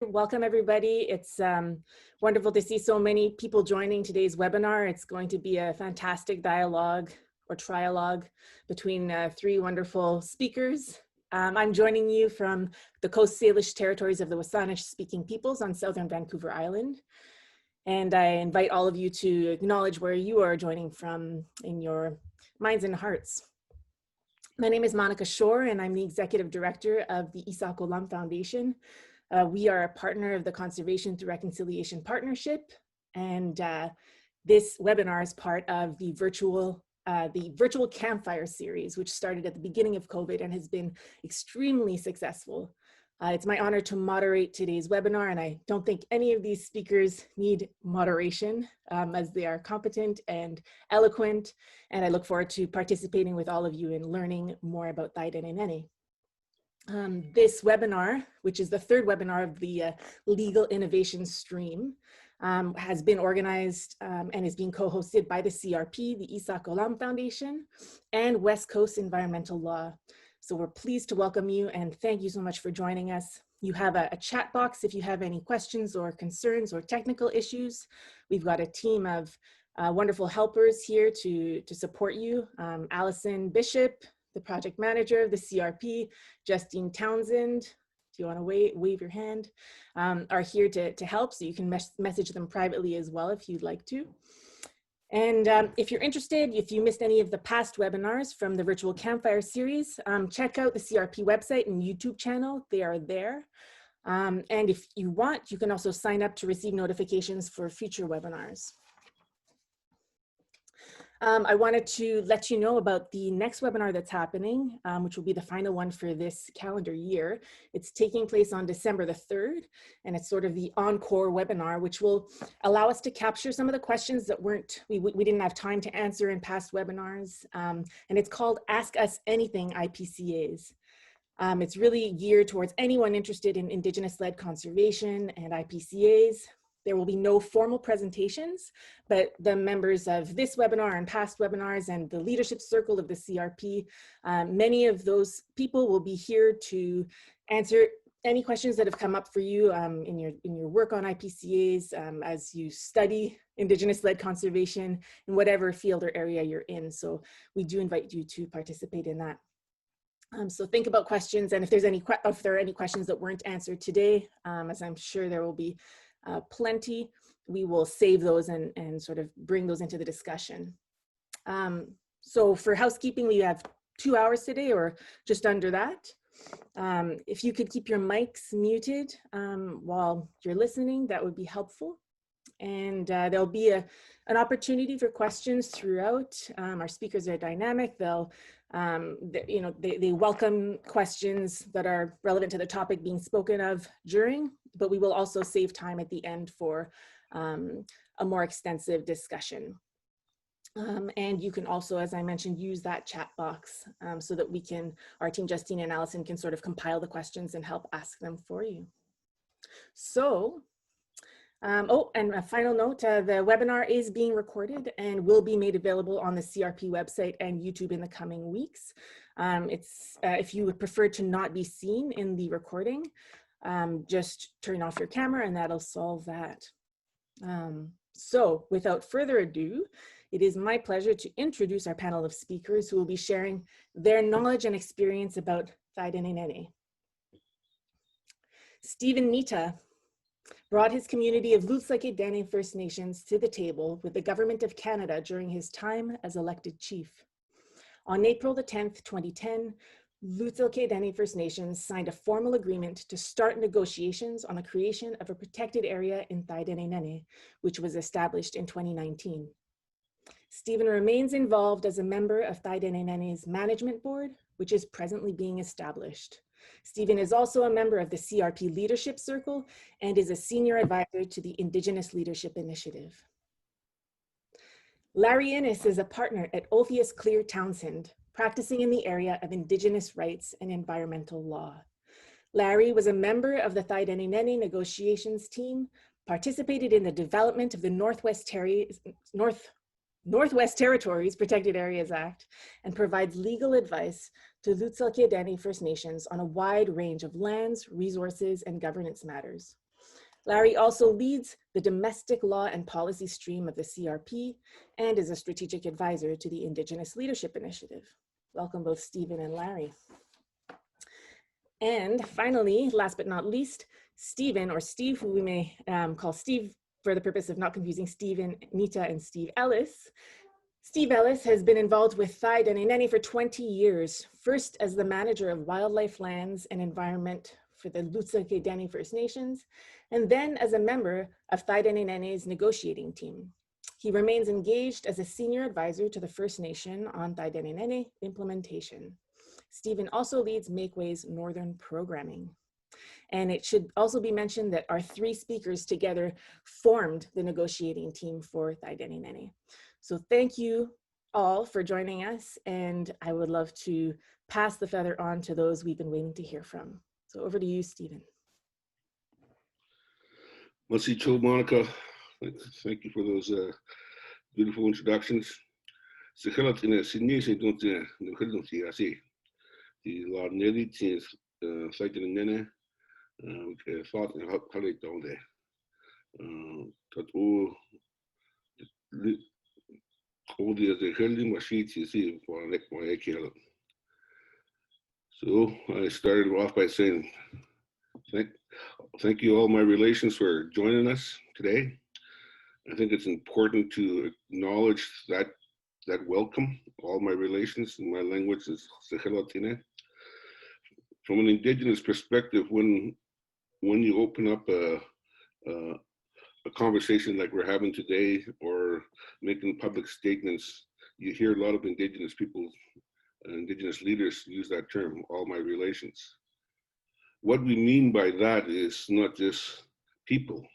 Welcome, everybody. It's wonderful to see so many people joining today's webinar. It's going to be a fantastic dialogue or trialogue between three wonderful speakers. I'm joining you from the Coast Salish territories of the Wasanich-speaking peoples on southern Vancouver Island. And I invite all of you to acknowledge where you are joining from in your minds and hearts. My name is Monica Shore, and I'm the Executive Director of the IISAAK OLAM Foundation. We are a partner of the Conservation Through Reconciliation Partnership, and this webinar is part of the virtual campfire series, which started at the beginning of COVID and has been extremely successful. It's my honor to moderate today's webinar, and I don't think any of these speakers need moderation as they are competent and eloquent, and I look forward to participating with all of you in learning more about Thaidene Nëné. This webinar, which is the third webinar of the Legal Innovation Stream, has been organized and is being co-hosted by the CRP, the IISAAK OLAM Foundation, and West Coast Environmental Law. So we're pleased to welcome you and thank you so much for joining us. You have a chat box if you have any questions or concerns or technical issues. We've got a team of wonderful helpers here to support you. Allison Bishop, the project manager of the CRP, Justine Townsend, do you want to wave your hand, are here to help, so you can message them privately as well if you'd like to. And if you're interested, if you missed any of the past webinars from the virtual campfire series, check out the CRP website and YouTube channel. They are there. And if you want, you can also sign up to receive notifications for future webinars. I wanted to let you know about the next webinar that's happening, which will be the final one for this calendar year. It's taking place on December the 3rd, and it's sort of the encore webinar, which will allow us to capture some of the questions that we didn't have time to answer in past webinars. And it's called Ask Us Anything IPCAs. It's really geared towards anyone interested in Indigenous-led conservation and IPCAs. There will be no formal presentations, but the members of this webinar and past webinars and the leadership circle of the CRP, many of those people will be here to answer any questions that have come up for you in your work on IPCAs as you study Indigenous-led conservation in whatever field or area you're in. So we do invite you to participate in that. So think about questions, and if there are any questions that weren't answered today, as I'm sure there will be plenty, we will save those and sort of bring those into the discussion. So for housekeeping, we have 2 hours today or just under that. If you could keep your mics muted while you're listening, that would be helpful. And there'll be an opportunity for questions throughout. Our speakers are dynamic. They'll they welcome questions that are relevant to the topic being spoken of during, but we will also save time at the end for a more extensive discussion. And you can also, as I mentioned, use that chat box so that our team, Justine and Allison, can sort of compile the questions and help ask them for you. So, and a final note, the webinar is being recorded and will be made available on the CRP website and YouTube in the coming weeks. If you would prefer to not be seen in the recording, just turn off your camera and that'll solve that. So without further ado, it is my pleasure to introduce our panel of speakers who will be sharing their knowledge and experience about Thaidene Nëné. Steven Nitah brought his community of Lutsel K'e Dene First Nations to the table with the Government of Canada during his time as elected chief. On April the 10th, 2010, Lutsel K'e Dene First Nations signed a formal agreement to start negotiations on the creation of a protected area in Thaidene Nëné, which was established in 2019. Stephen remains involved as a member of Thaidene Nëné's management board, which is presently being established. Stephen is also a member of the CRP Leadership Circle and is a senior advisor to the Indigenous Leadership Initiative. Larry Ellis is a partner at Ulfius Clear Townsend, practicing in the area of Indigenous rights and environmental law. Larry was a member of the Thaidene Nëné negotiations team, participated in the development of the Northwest Territories Protected Areas Act, and provides legal advice to Lutsel K'e Dene First Nations on a wide range of lands, resources, and governance matters. Larry also leads the domestic law and policy stream of the CRP and is a strategic advisor to the Indigenous Leadership Initiative. Welcome both Steven and Larry. And finally, last but not least, Steven, or Steve, who we may call Steve for the purpose of not confusing Steven Nitah and Steve Ellis. Steve Ellis has been involved with Thaidene Nëné for 20 years, first as the manager of wildlife lands and environment for the Lutsel K'e Dene First Nations, and then as a member of Thaidene Nëné's negotiating team. He remains engaged as a senior advisor to the First Nation on Thaidene Nëné implementation. Stephen also leads Makeway's Northern programming. And it should also be mentioned that our three speakers together formed the negotiating team for Thaidene Nëné. So thank you all for joining us, and I would love to pass the feather on to those we've been waiting to hear from. So over to you, Steven. Merci, Monica. Thank you for those beautiful introductions. The Lord Nelly Tins, Thaidene Nëné, thought and how they told it. That all the holding machines you see for like my kilo. So I started off by saying, thank you all my relations for joining us today. I think it's important to acknowledge that welcome, all my relations, in my language is Sehelatine. From an Indigenous perspective, when you open up a conversation like we're having today, or making public statements, you hear a lot of Indigenous people, Indigenous leaders use that term, all my relations. What we mean by that is not just people.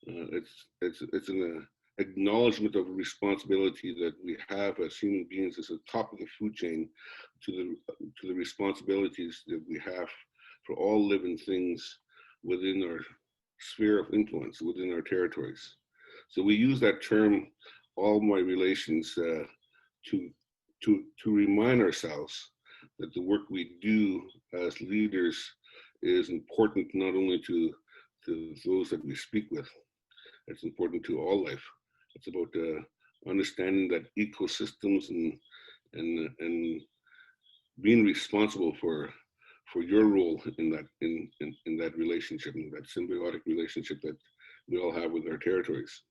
It's an acknowledgement of a responsibility that we have as human beings as the top of the food chain to the responsibilities that we have for all living things within our sphere of influence, within our territories. So we use that term, all my relations, to remind ourselves that the work we do as leaders is important not only to those that we speak with, it's important to all life. It's about understanding that ecosystems and being responsible for your role in that relationship, in that symbiotic relationship that we all have with our territories.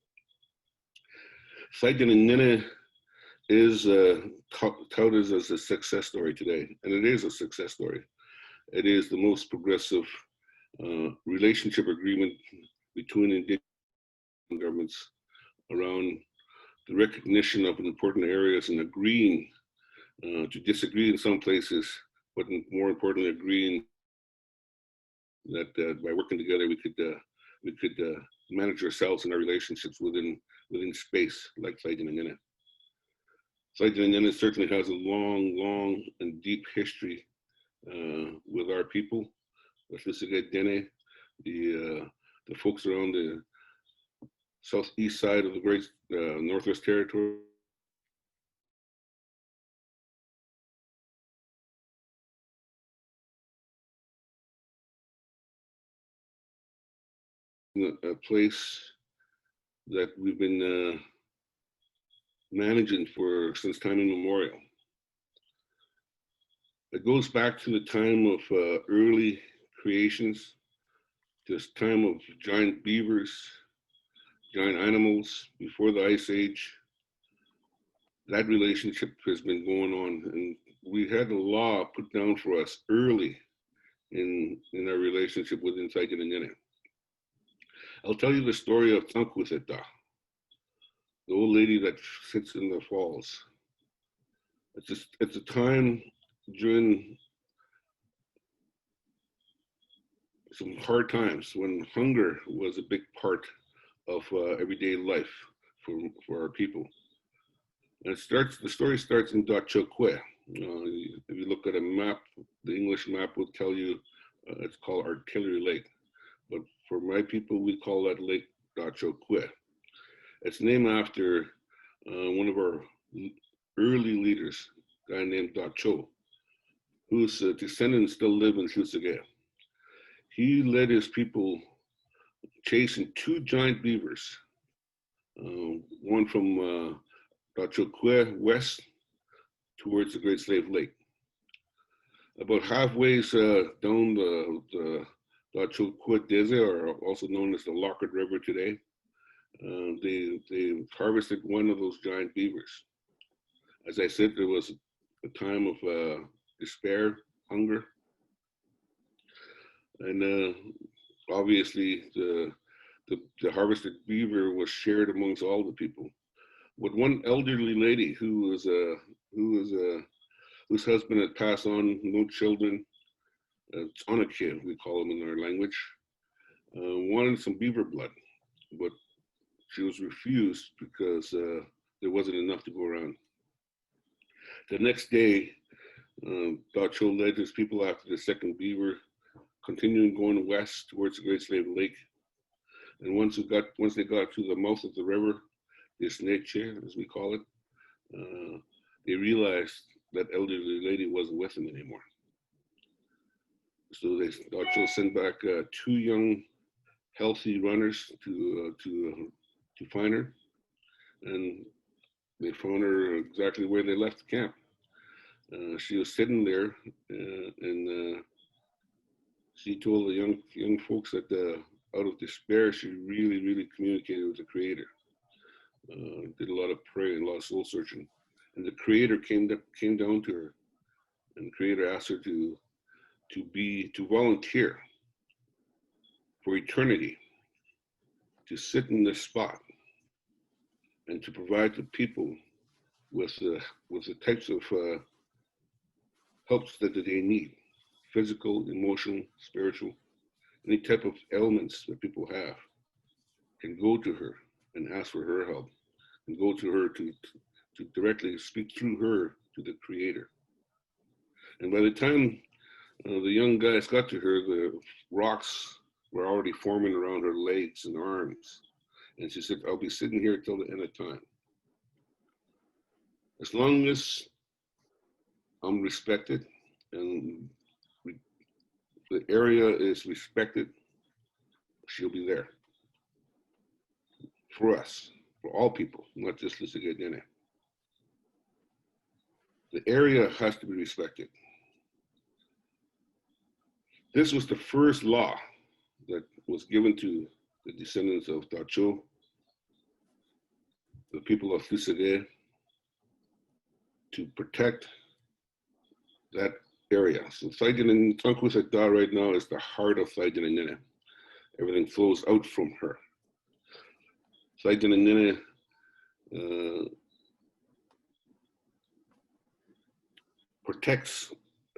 Thaidene Nëné is touted as a success story today, and it is a success story. It is the most progressive relationship agreement between Indigenous governments around the recognition of important areas and agreeing to disagree in some places, but more importantly, agreeing that by working together we could manage ourselves and our relationships within space, like Thaidene Nëné. Thaidene Nëné certainly has a long and deep history with our people, Lutsel K'e Dene, the folks around the southeast side of the Great Northwest Territory. A place that we've been managing since time immemorial. It goes back to the time of early creations, this time of giant beavers, giant animals before the Ice Age. That relationship has been going on, and we had a law put down for us early in our relationship within Thaidene Nëné. I'll tell you the story of Untitled Chapter, the old lady that sits in the falls. It's a time during some hard times when hunger was a big part of everyday life for our people. And the story starts in Lutsel K'e Dene. If you look at a map, the English map will tell you it's called Artillery Lake. But for my people, we call that lake Lutsel K'e Dene. It's named after one of our early leaders, a guy named Lutsel, whose descendants still live in Lutsel K'e Dene. He led his people chasing two giant beavers, one from Lutsel K'e west towards the Great Slave Lake. About halfway down the Lutsel K'e Dene, or also known as the Lockhart River today, they harvested one of those giant beavers. As I said, there was a time of despair, hunger, and obviously the harvested beaver was shared amongst all the people. But one elderly lady whose husband had passed on, no children, Anake, we call them in our language, wanted some beaver blood, but she was refused because there wasn't enough to go around. The next day, Lutsel led his people after the second beaver, continuing going west towards the Great Slave Lake. And once they got to the mouth of the river, this nature, as we call it, they realized that elderly lady wasn't with them anymore. So Lutsel sent back two young, healthy runners to find her, and they found her exactly where they left the camp. She was sitting there, and she told the young folks that out of despair, she really communicated with the Creator. Did a lot of praying, a lot of soul searching, and the Creator came down to her, and the Creator asked her to volunteer for eternity, to sit in this spot, and to provide the people with the types of helps that they need, physical, emotional, spiritual, any type of ailments that people have, can go to her and ask for her help, and go to her to directly speak through her to the Creator. And by the time the young guys got to her, the rocks were already forming around her legs and arms. And she said, I'll be sitting here till the end of time. As long as I'm respected and the area is respected, she'll be there for us, for all people, not just Lutsel K'e Dene. The area has to be respected. This was the first law that was given to the descendants of Lutsel, the people of Lutsel K'e, to protect that area. So Thaidene Nëné right now is the heart of Thaidene Nëné. Everything flows out from her. Thaidene Nëné protects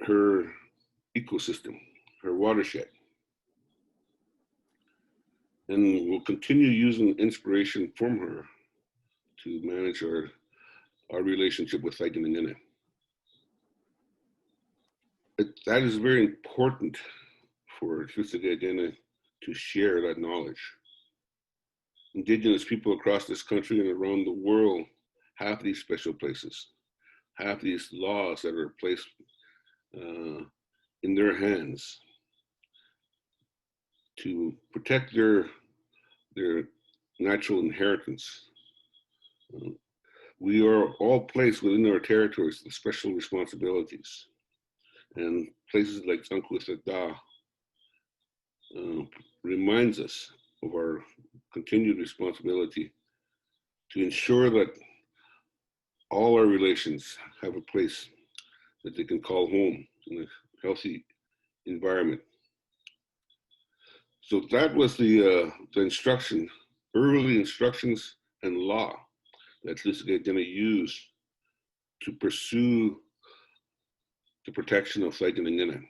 her ecosystem, her watershed, and we'll continue using inspiration from her to manage our relationship with Thaidene Nëné. That is very important for Lutsel K'e Dene to share that knowledge. Indigenous people across this country and around the world have these special places, have these laws that are placed in their hands to protect their natural inheritance. We are all placed within our territories with special responsibilities. And places like Untitled reminds us of our continued responsibility to ensure that all our relations have a place that they can call home in a healthy environment. So that was the instruction, early instructions and law that Lutsel K'e Dene used to pursue the protection of Thaidene Nëné.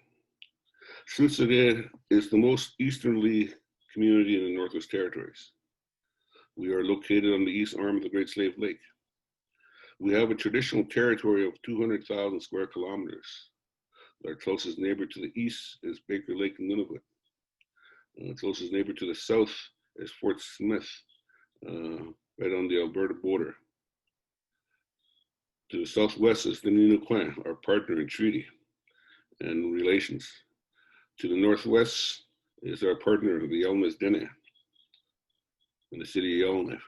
Lutsel K'e is the most easterly community in the Northwest Territories. We are located on the east arm of the Great Slave Lake. We have a traditional territory of 200,000 square kilometers. Our closest neighbor to the east is Baker Lake in Nunavut. The closest neighbor to the south is Fort Smith, right on the Alberta border. To the southwest is the Nunavut, our partner in treaty and relations. To the northwest is our partner, the Ellis Dene. in the city of Yellowknife.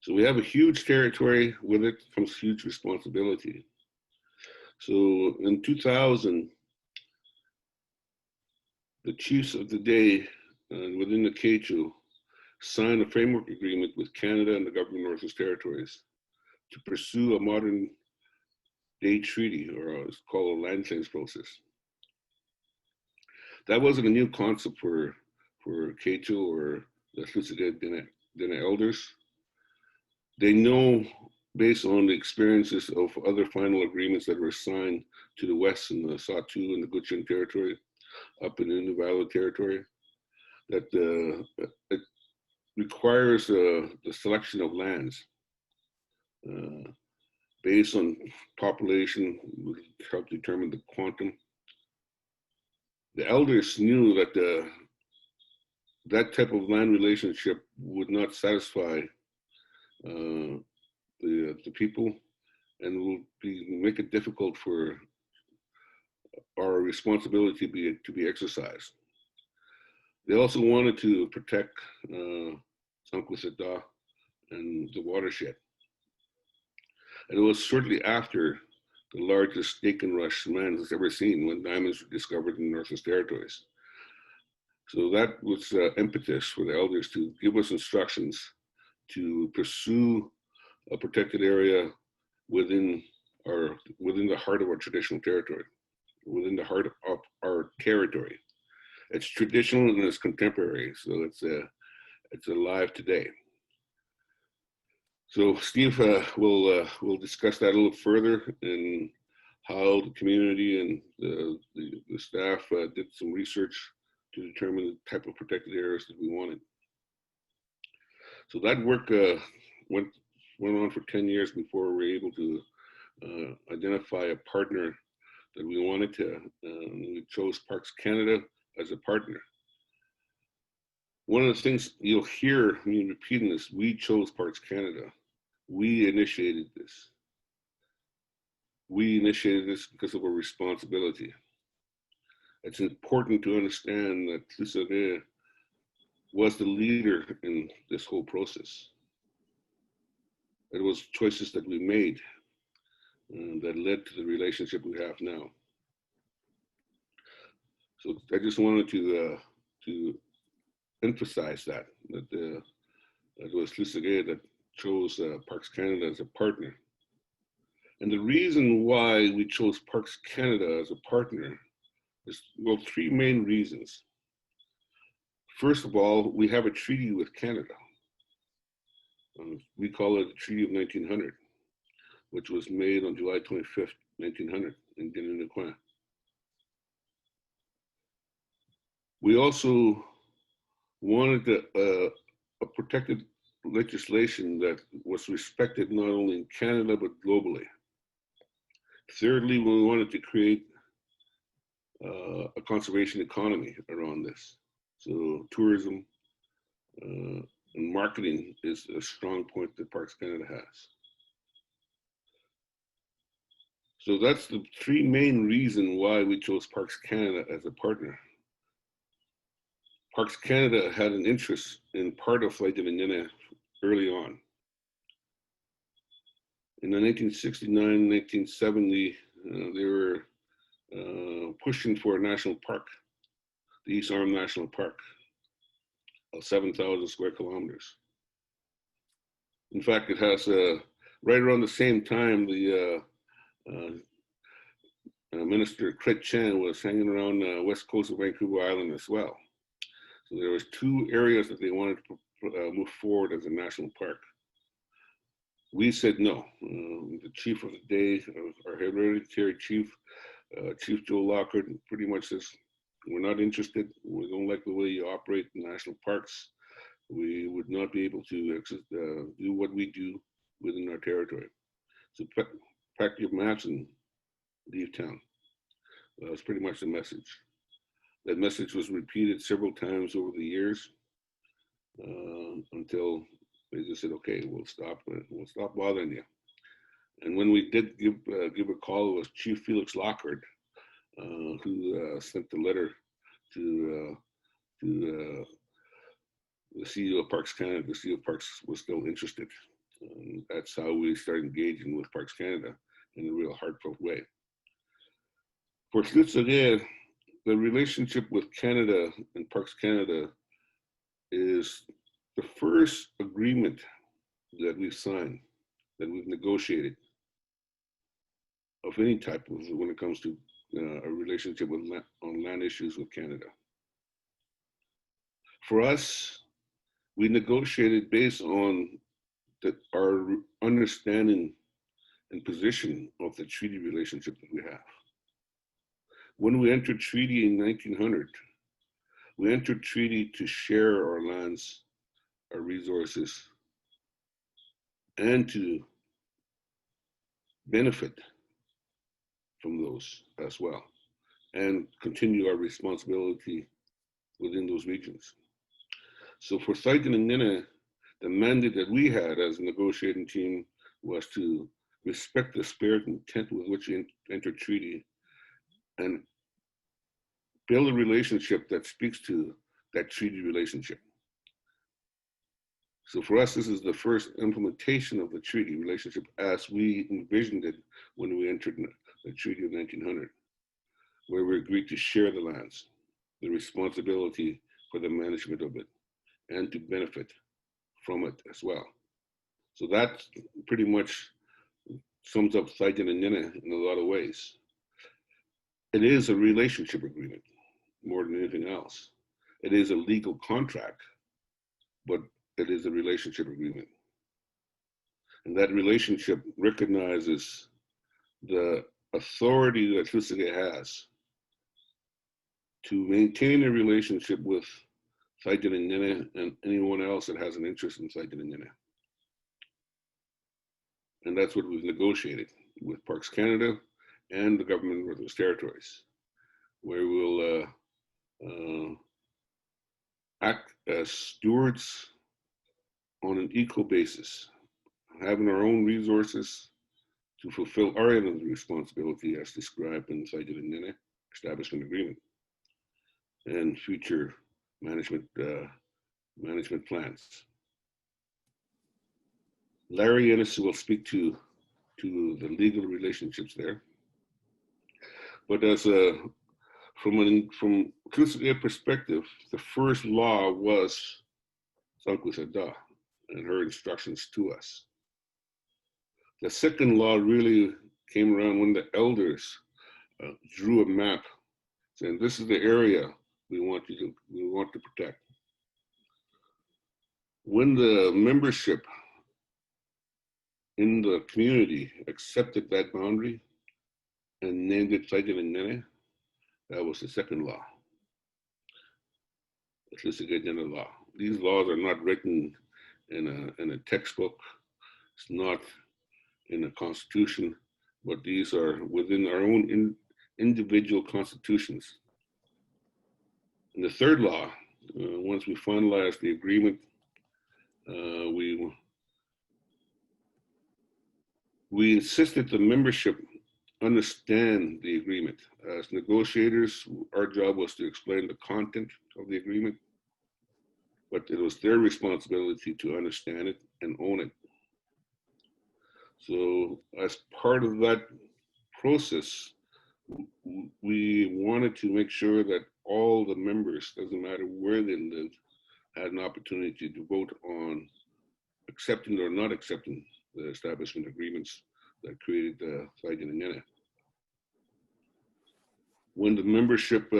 So we have a huge territory. With it comes huge responsibility. So in 2000, the chiefs of the day within the Quechua signed a framework agreement with Canada and the government of Northwest Territories to pursue a modern day treaty, or it's called a land claims process. That wasn't a new concept for Quechua or the Lutsel K'e Dene elders. They know, based on the experiences of other final agreements that were signed to the west in the Satu and the Gutchun territory, up in the Nunavut territory, that it requires the selection of lands based on population, will help determine the quantum. The elders knew that that type of land relationship would not satisfy the people, and will make it difficult for our responsibility to be exercised. They also wanted to protect Sankwasada and the watershed. And it was shortly after the largest stake and rush man has ever seen when diamonds were discovered in the Northwest Territories. So that was impetus for the elders to give us instructions to pursue a protected area within the heart of our traditional territory, within the heart of our territory. It's traditional and it's contemporary, so it's alive today. So Steve will discuss that a little further, and how the community and the staff did some research to determine the type of protected areas that we wanted. So that work went on for 10 years before we were able to identify a partner that we wanted to. We chose Parks Canada as a partner. One of the things you'll hear me repeating this: we chose Parks Canada. We initiated this. We initiated this because of our responsibility. It's important to understand that Lutsel K'e Dene was the leader in this whole process. It was choices that we made that led to the relationship we have now. So I just wanted to emphasize that it was Lutsel K'e Dene that chose Parks Canada as a partner. And the reason why we chose Parks Canada as a partner is, well, three main reasons. First of all, we have a treaty with Canada. We call it the Treaty of 1900, which was made on July 25th, 1900 in Thaidene Nëné. We also wanted a protected legislation that was respected not only in Canada, but globally. Thirdly, we wanted to create a conservation economy around this. So tourism and marketing is a strong point that Parks Canada has. So that's the three main reasons why we chose Parks Canada as a partner. Parks Canada had an interest in part of Thaidene Nëné early on. In the 1969, 1970, they were pushing for a national park, the East Arm National Park, of 7,000 square kilometers. In fact, it has, right around the same time, the Minister Cret Chan was hanging around the west coast of Vancouver Island as well. So there was two areas that they wanted to move forward as a national park. We said no. The chief of the day, our hereditary chief, Chief Joe Lockhart, pretty much says, we're not interested. We don't like the way you operate in national parks. We would not be able to do what we do within our territory. So pack your mats and leave town. That's pretty much the message. That message was repeated several times over the years until they just said, okay, we'll stop bothering you. And when we did give a call, it was Chief Felix Lockhart who sent the letter to the CEO of Parks Canada, the CEO of Parks was still interested. That's how we started engaging with Parks Canada in a real heartfelt way. For Lutsel K'e Dene, the relationship with Canada and Parks Canada is the first agreement that we've signed, that we've negotiated of any type of, when it comes to a relationship with on land issues with Canada. For us, we negotiated based on our understanding and position of the treaty relationship that we have. When we entered treaty in 1900, we entered treaty to share our lands, our resources, and to benefit from those as well, and continue our responsibility within those regions. So for Thaidene Nëné, the mandate that we had as a negotiating team was to respect the spirit and intent with which we entered treaty and build a relationship that speaks to that treaty relationship. So for us, this is the first implementation of the treaty relationship as we envisioned it when we entered the Treaty of 1900, where we agreed to share the lands, the responsibility for the management of it, and to benefit from it as well. So that pretty much sums up Thaidene Nëné in a lot of ways. It is a relationship agreement more than anything else. It is a legal contract, but it is a relationship agreement. And that relationship recognizes the authority that Lutsel K'e Dene has to maintain a relationship with Thaidene Nëné and anyone else that has an interest in Thaidene Nëné. And that's what we've negotiated with Parks Canada and the government of Northwest Territories, where we'll act as stewards on an equal basis, having our own resources to fulfill our end of the responsibility as described in Thaidene Nëné Establishment Agreement and future management plans. Larry Ellis will speak to the legal relationships there. But as from Lutsel K'e Dene perspective, the first law was Sankusadah and her instructions to us. The second law really came around when the elders drew a map saying, this is the area we want to protect. When the membership in the community accepted that boundary and named it Thaidene Nëné, that was the second law. It's Lutsel K'e Dene law. These laws are not written in a textbook. It's not in a constitution, but these are within our own individual constitutions. And the third law, once we finalized the agreement, we insisted the membership understand the agreement. As negotiators, our job was to explain the content of the agreement, but it was their responsibility to understand it and own it. So as part of that process, we wanted to make sure that all the members, doesn't matter where they lived, had an opportunity to vote on accepting or not accepting the establishment agreements that created the Thaidene Nëné. When the membership,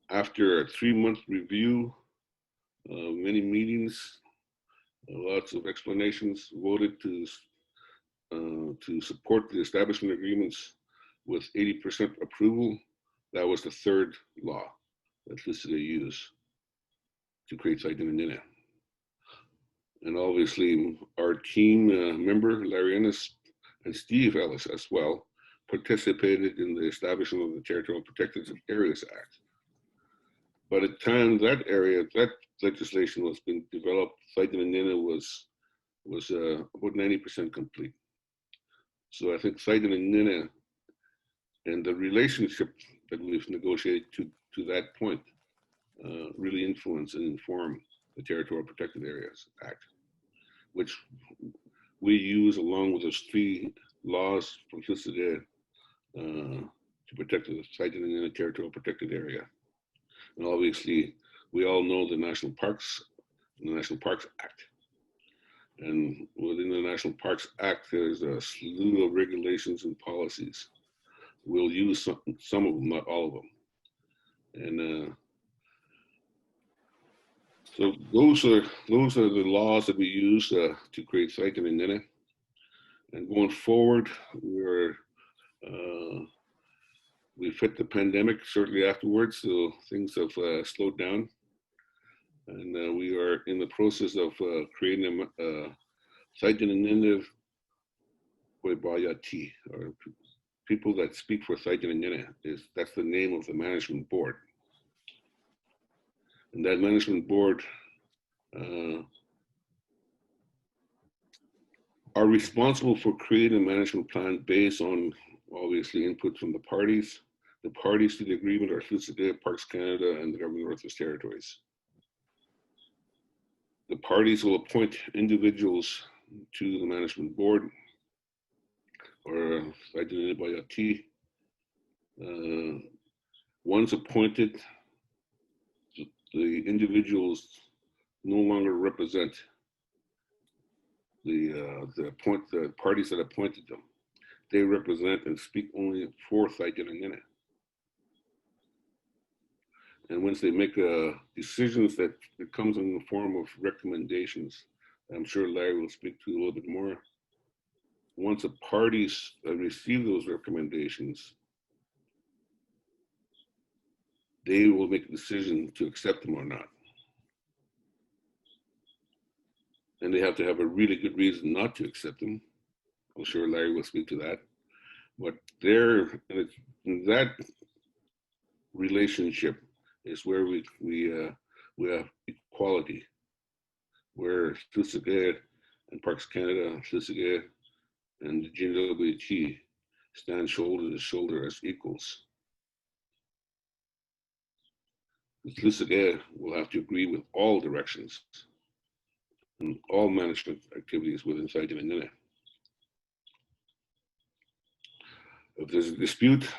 after a 3-month review, many meetings, lots of explanations, voted to support the establishment agreements with 80% approval. That was the third law that Lutsel K'e Dene used to create Thaidene Nëné. And obviously our team member, Larry Ellis and Steve Ellis as well, participated in the establishment of the Territorial Protected Areas Act. By the time that legislation was being developed, Thaidene Nëné was about 90% complete. So I think Thaidene Nëné and the relationship that we've negotiated to that point really influence and inform the Territorial Protected Areas Act, which we use along with those 3 laws from Lutsel to protect the Thaidene Nëné Territorial Protected Area. And obviously, we all know the National Parks and the National Parks Act. And within the National Parks Act, there's a slew of regulations and policies. We'll use some of them, not all of them. And so those are the laws that we use to create Thaidene Nëné. And going forward, we've hit the pandemic shortly afterwards, so things have slowed down. And we are in the process of creating a Thaidene Nëné Bayati, or people that speak for Thaidene Nëné. That's the name of the management board. And that management board are responsible for creating a management plan based on, obviously, input from the parties. The parties to the agreement are Lutsel K'e Dene, Parks Canada, and the Government of Northwest Territories. The parties will appoint individuals to the management board, or Thaidene Bayati. Once appointed, the individuals no longer represent the parties that appointed them. They represent and speak only for Thaidene Nëné. And once they make decisions that it comes in the form of recommendations, I'm sure Larry will speak to a little bit more. Once the parties receive those recommendations, they will make a decision to accept them or not. And they have to have a really good reason not to accept them. I'm sure Larry will speak to that. But that relationship is where we have equality, where Lutsel K'e Dene and Parks Canada, Lutsel K'e Dene and the GWT stand shoulder to shoulder as equals. Lutsel K'e Dene will have to agree with all directions and all management activities within Thaidene Nëné. If there's a dispute,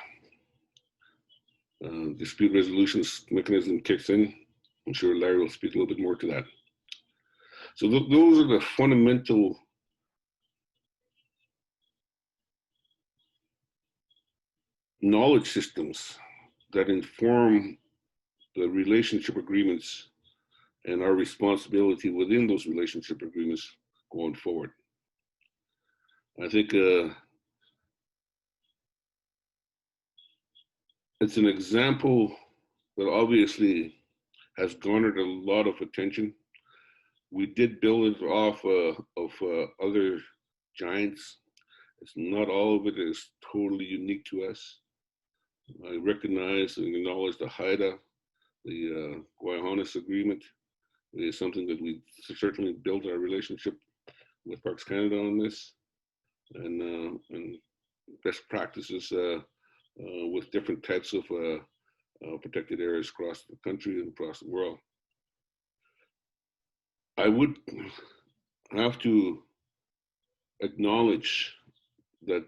dispute resolution mechanism kicks in. I'm sure Larry will speak a little bit more to that. So those are the fundamental knowledge systems that inform the relationship agreements and our responsibility within those relationship agreements going forward. I think it's an example that obviously has garnered a lot of attention. We did build it off of other giants. It's not all of it is totally unique to us. I recognize and acknowledge the HIDA, the Guayhanas Agreement. It is something that we certainly built our relationship with Parks Canada on this, and best practices with different types of protected areas across the country and across the world. I would have to acknowledge that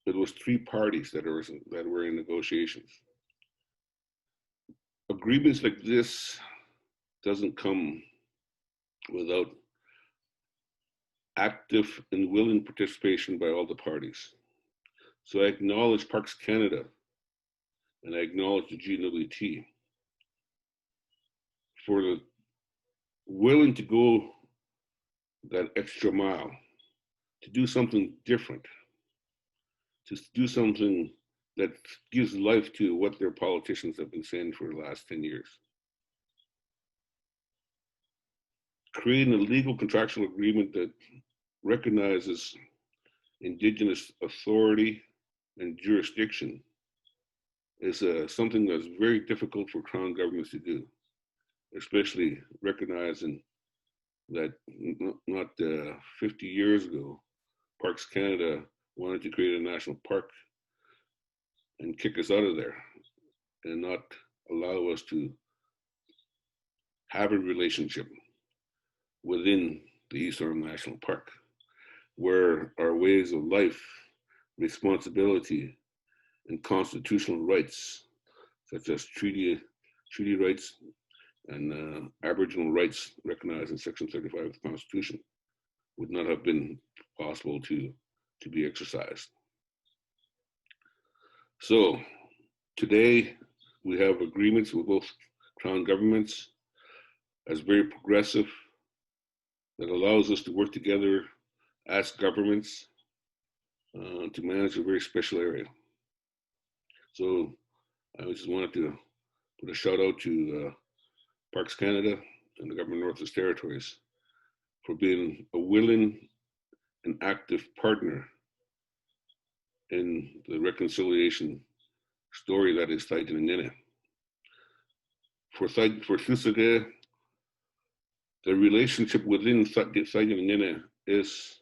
it was 3 parties that were in negotiations. Agreements like this doesn't come without active and willing participation by all the parties. So I acknowledge Parks Canada and I acknowledge the GWT for the willing to go that extra mile, to do something different, to do something that gives life to what their politicians have been saying for the last 10 years. Creating a legal contractual agreement that recognizes Indigenous authority and jurisdiction is something that's very difficult for Crown governments to do, especially recognizing that not 50 years ago, Parks Canada wanted to create a national park and kick us out of there and not allow us to have a relationship within the East Arm National Park, where our ways of life, responsibility, and constitutional rights, such as treaty rights and Aboriginal rights recognized in Section 35 of the Constitution, would not have been possible to be exercised. So today we have agreements with both Crown governments as very progressive, that allows us to work together as governments to manage a very special area. So I just wanted to put a shout out to Parks Canada and the Government of Northwest Territories for being a willing and active partner in the reconciliation story that is Thaidene Nëné. For Lutsel K'e Dene, the relationship within Thaidene Nëné is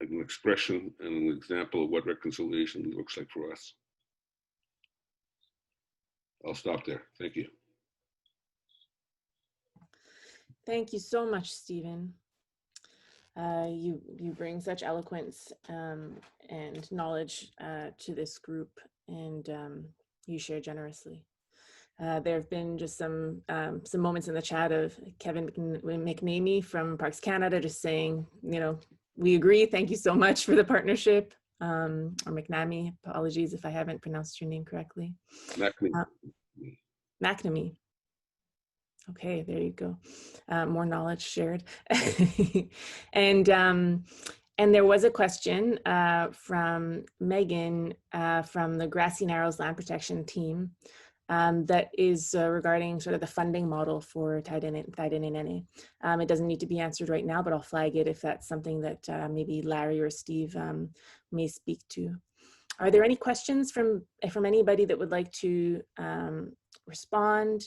an expression and an example of what reconciliation looks like for us. I'll stop there. Thank you. Thank you so much, Steven. You bring such eloquence and knowledge to this group, and you share generously. There have been just some moments in the chat of Kevin McNamee from Parks Canada just saying, you know, we agree. Thank you so much for the partnership. Or McNamee, apologies if I haven't pronounced your name correctly. McNamee. Okay, there you go. More knowledge shared. And there was a question from Megan from the Grassy Narrows Land Protection Team that is regarding sort of the funding model for Thaidene Nëné. It doesn't need to be answered right now, but I'll flag it if that's something that maybe Larry or Steve may speak to. Are there any questions from anybody that would like to respond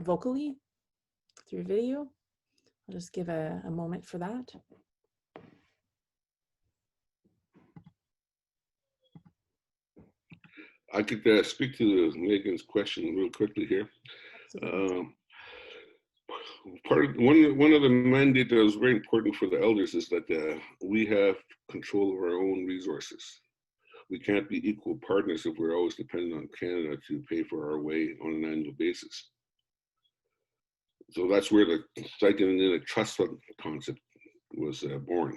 vocally through video? I'll just give a moment for that. I could speak to Megan's question real quickly here. One of the mandate that was very important for the elders is that we have control of our own resources. We can't be equal partners if we're always dependent on Canada to pay for our way on an annual basis. So that's where the Thaidene Nëné trust fund concept was born.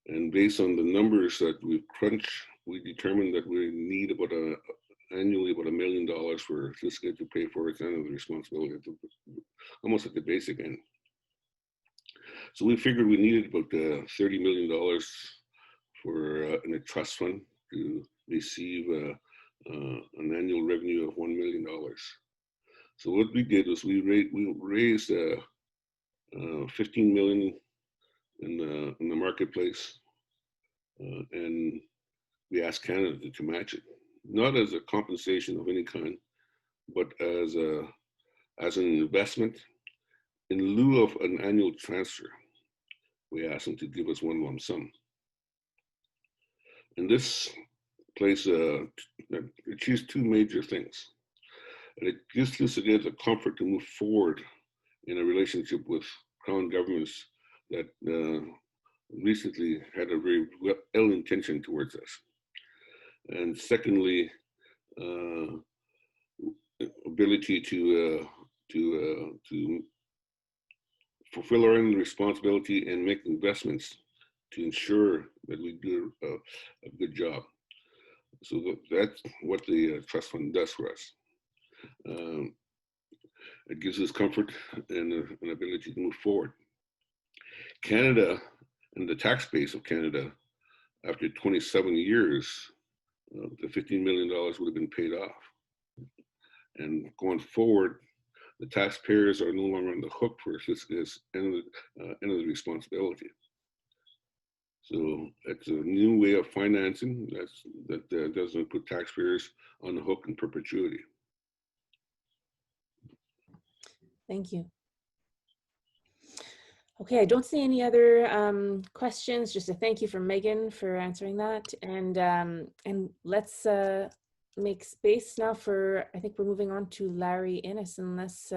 And based on the numbers that we've crunched, we determined that we need about annually about $1 million for Lutsel to pay for its end of the responsibility, almost at the basic end. So we figured we needed about $30 million for in a trust fund to receive an annual revenue of $1 million. So what we did was we raised $15 million in the marketplace, and we asked Canada to match it, not as a compensation of any kind, but as an investment in lieu of an annual transfer. We asked them to give us one lump sum. And this place achieves two major things. And it gives Lutsel K'e Dene the comfort to move forward in a relationship with Crown governments that recently had a very ill intention towards us. And secondly, ability to fulfill our own responsibility and make investments to ensure that we do a good job. So that's what the trust fund does for us. It gives us comfort and an ability to move forward. Canada and the tax base of Canada, after 27 years, the $15 million would have been paid off. And going forward, the taxpayers are no longer on the hook for this end of the responsibility. So it's a new way of financing that doesn't put taxpayers on the hook in perpetuity. Thank you. Okay, I don't see any other questions. Just a thank you from Megan for answering that, and let's make space now for, I think we're moving on to Larry Innes, unless,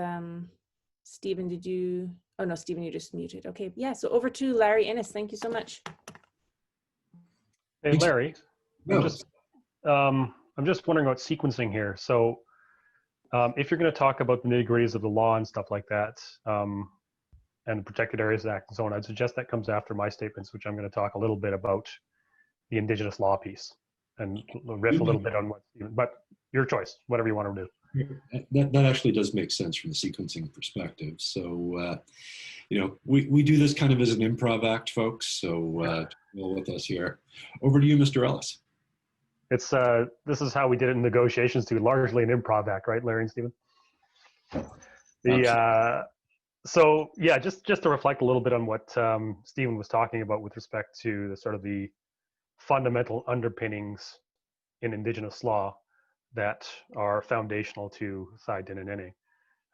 Steven, did you, oh no, Steven, you just muted. Okay, yeah, so over to Larry Innes. Thank you so much. Hey, Larry, No. I'm just wondering about sequencing here. So if you're going to talk about the nitty-gritties of the law and stuff like that, and the Protected Areas Act and so on, I'd suggest that comes after my statements, which I'm going to talk a little bit about the Indigenous law piece and riff a little bit on what, but your choice, whatever you want to do. That actually does make sense from a sequencing perspective. So, you know, we do this kind of as an improv act, folks. So well with us here. Over to you, Mr. Ellis. It's this is how we did it in negotiations too, largely an improv act, right, Larry and Steven? So yeah, just to reflect a little bit on what Steven was talking about with respect to the sort of the fundamental underpinnings in Indigenous law that are foundational to Thaidene Nëné.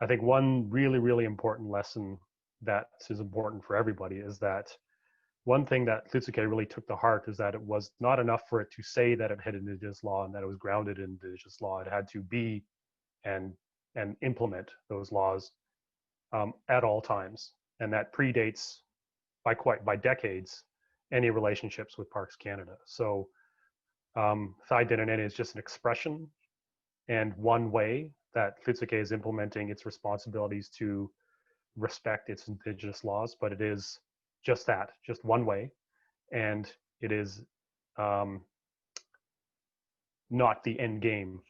I think one really, really important lesson that is important for everybody is that one thing that Lutsel K'e really took to heart is that it was not enough for it to say that it had Indigenous law and that it was grounded in Indigenous law. It had to be and implement those laws at all times, and that predates by decades any relationships with Parks Canada. So Thaidene Nëné is just an expression and one way that Lutsel K'e is implementing its responsibilities to respect its Indigenous laws, but it is just that, just one way, and it is not the end game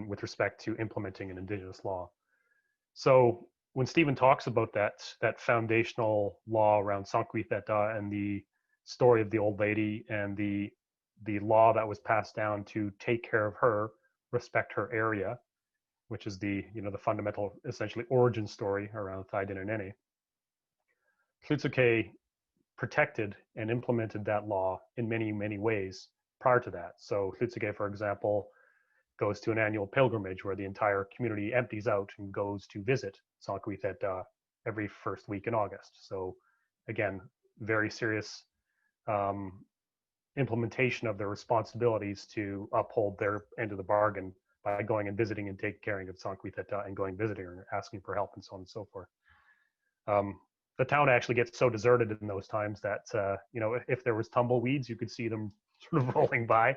with respect to implementing an Indigenous law. So when Steven talks about that foundational law around Ellis and the story of the old lady and the law that was passed down to take care of her, respect her area, which is the fundamental, essentially, origin story around Thaidene Nëné, Lutsel K'e protected and implemented that law in many, many ways prior to that. So Lutsel K'e, for example, goes to an annual pilgrimage where the entire community empties out and goes to visit Ellis every first week in August. So again, very serious implementation of their responsibilities to uphold their end of the bargain by going and visiting and taking care of Ellis and going visiting her and asking for help and so on and so forth. The town actually gets so deserted in those times that if there was tumbleweeds, you could see them sort of rolling by.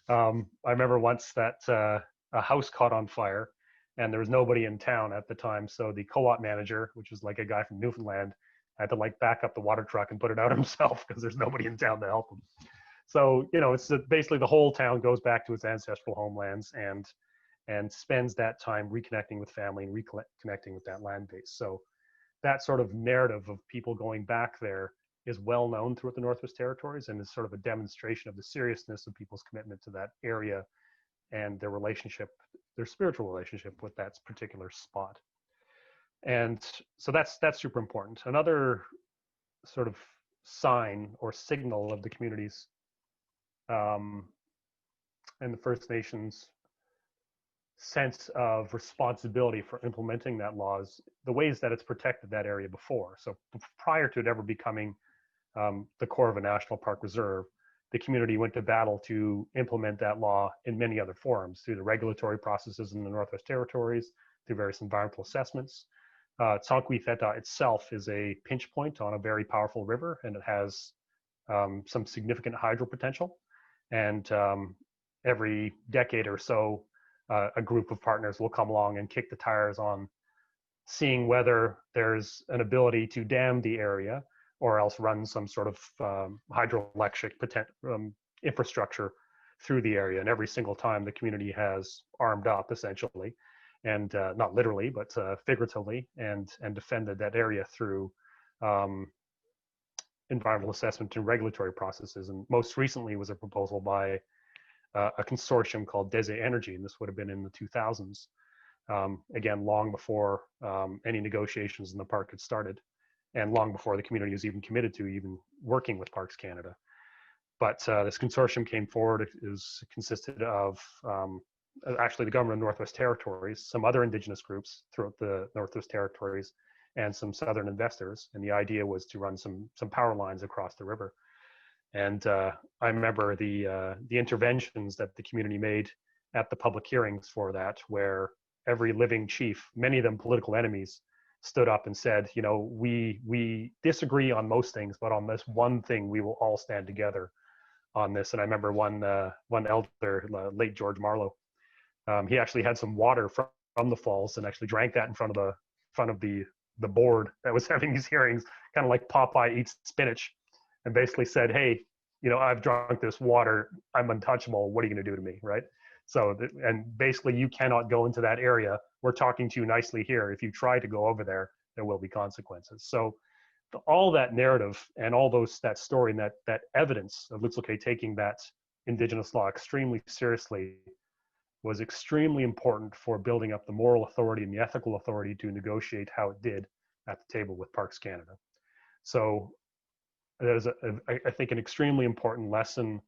I remember once that a house caught on fire and there was nobody in town at the time. So the co-op manager, which was like a guy from Newfoundland, had to like back up the water truck and put it out himself because there's nobody in town to help him. So, it's basically the whole town goes back to its ancestral homelands and spends that time reconnecting with family and reconnecting with that land base. So that sort of narrative of people going back there is well known throughout the Northwest Territories and is sort of a demonstration of the seriousness of people's commitment to that area and their relationship, their spiritual relationship with that particular spot. And so that's super important. Another sort of sign or signal of the community's and the First Nations sense of responsibility for implementing that law is the ways that it's protected that area before. So prior to it ever becoming the core of a national park reserve, the community went to battle to implement that law in many other forums, through the regulatory processes in the Northwest Territories, through various environmental assessments. Ellis itself is a pinch point on a very powerful river, and it has some significant hydro potential. And every decade or so, a group of partners will come along and kick the tires on seeing whether there's an ability to dam the area or else run some sort of hydroelectric infrastructure through the area. And every single time the community has armed up, essentially, and not literally, but figuratively, and defended that area through environmental assessment and regulatory processes. And most recently was a proposal by a consortium called Des Energy, and this would have been in the 2000s, again, long before any negotiations in the park had started, and long before the community was even committed to even working with Parks Canada. But this consortium came forward. It consisted of actually the government of Northwest Territories, some other Indigenous groups throughout the Northwest Territories, and some Southern investors. And the idea was to run some power lines across the river. And I remember the interventions that the community made at the public hearings for that, where every living chief, many of them political enemies, stood up and said, you know, we disagree on most things, but on this one thing, we will all stand together on this. And I remember one elder, late George Marlowe, he actually had some water from the falls and actually drank that in front of the board that was having these hearings, kind of like Popeye eats spinach, and basically said, hey, you know, I've drunk this water, I'm untouchable, what are you going to do to me, right? So, and basically you cannot go into that area. We're talking to you nicely here. If you try to go over there, there will be consequences. So all that narrative and all that story and that evidence of Lutsel K'e taking that Indigenous law extremely seriously was extremely important for building up the moral authority and the ethical authority to negotiate how it did at the table with Parks Canada. So there's, I think, an extremely important lesson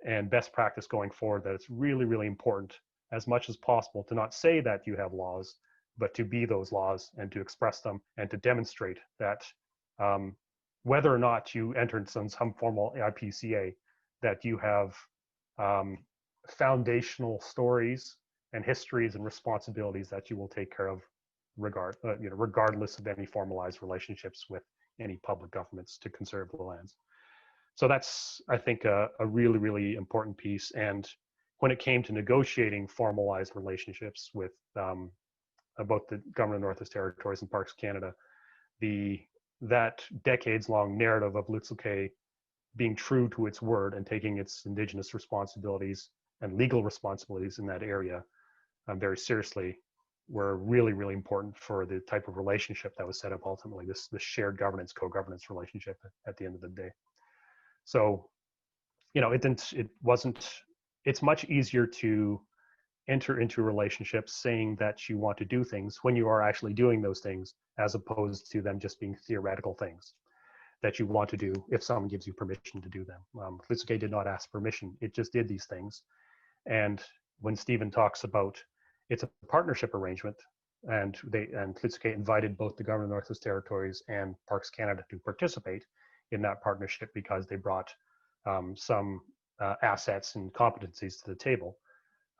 and best practice going forward, that it's really, really important as much as possible to not say that you have laws, but to be those laws and to express them and to demonstrate that whether or not you enter into some formal IPCA, that you have foundational stories and histories and responsibilities that you will take care of regardless of any formalized relationships with any public governments to conserve the lands. So that's, I think, a really, really important piece. And when it came to negotiating formalized relationships with both the Government of Northwest Territories and Parks Canada, that decades-long narrative of Lutsel K'e being true to its word and taking its Indigenous responsibilities and legal responsibilities in that area very seriously were really, really important for the type of relationship that was set up ultimately, this shared governance, co-governance relationship at the end of the day. So, you know, it's much easier to enter into relationships saying that you want to do things when you are actually doing those things, as opposed to them just being theoretical things that you want to do if someone gives you permission to do them. Lutsel K'e did not ask permission, it just did these things. And when Steven talks about it's a partnership arrangement, and Lutsel K'e invited both the Government of Northwest Territories and Parks Canada to participate in that partnership because they brought some assets and competencies to the table.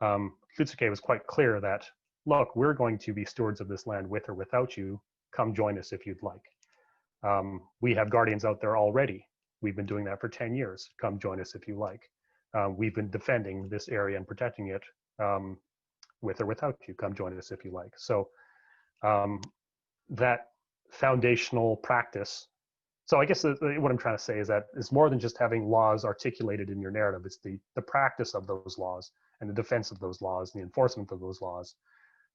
Lutsel K'e was quite clear that, look, we're going to be stewards of this land with or without you. Come join us if you'd like. We have guardians out there already. We've been doing that for 10 years. Come join us if you like. We've been defending this area and protecting it with or without you. Come join us if you like. So that foundational practice. So I guess what I'm trying to say is that it's more than just having laws articulated in your narrative. It's the practice of those laws and the defense of those laws and the enforcement of those laws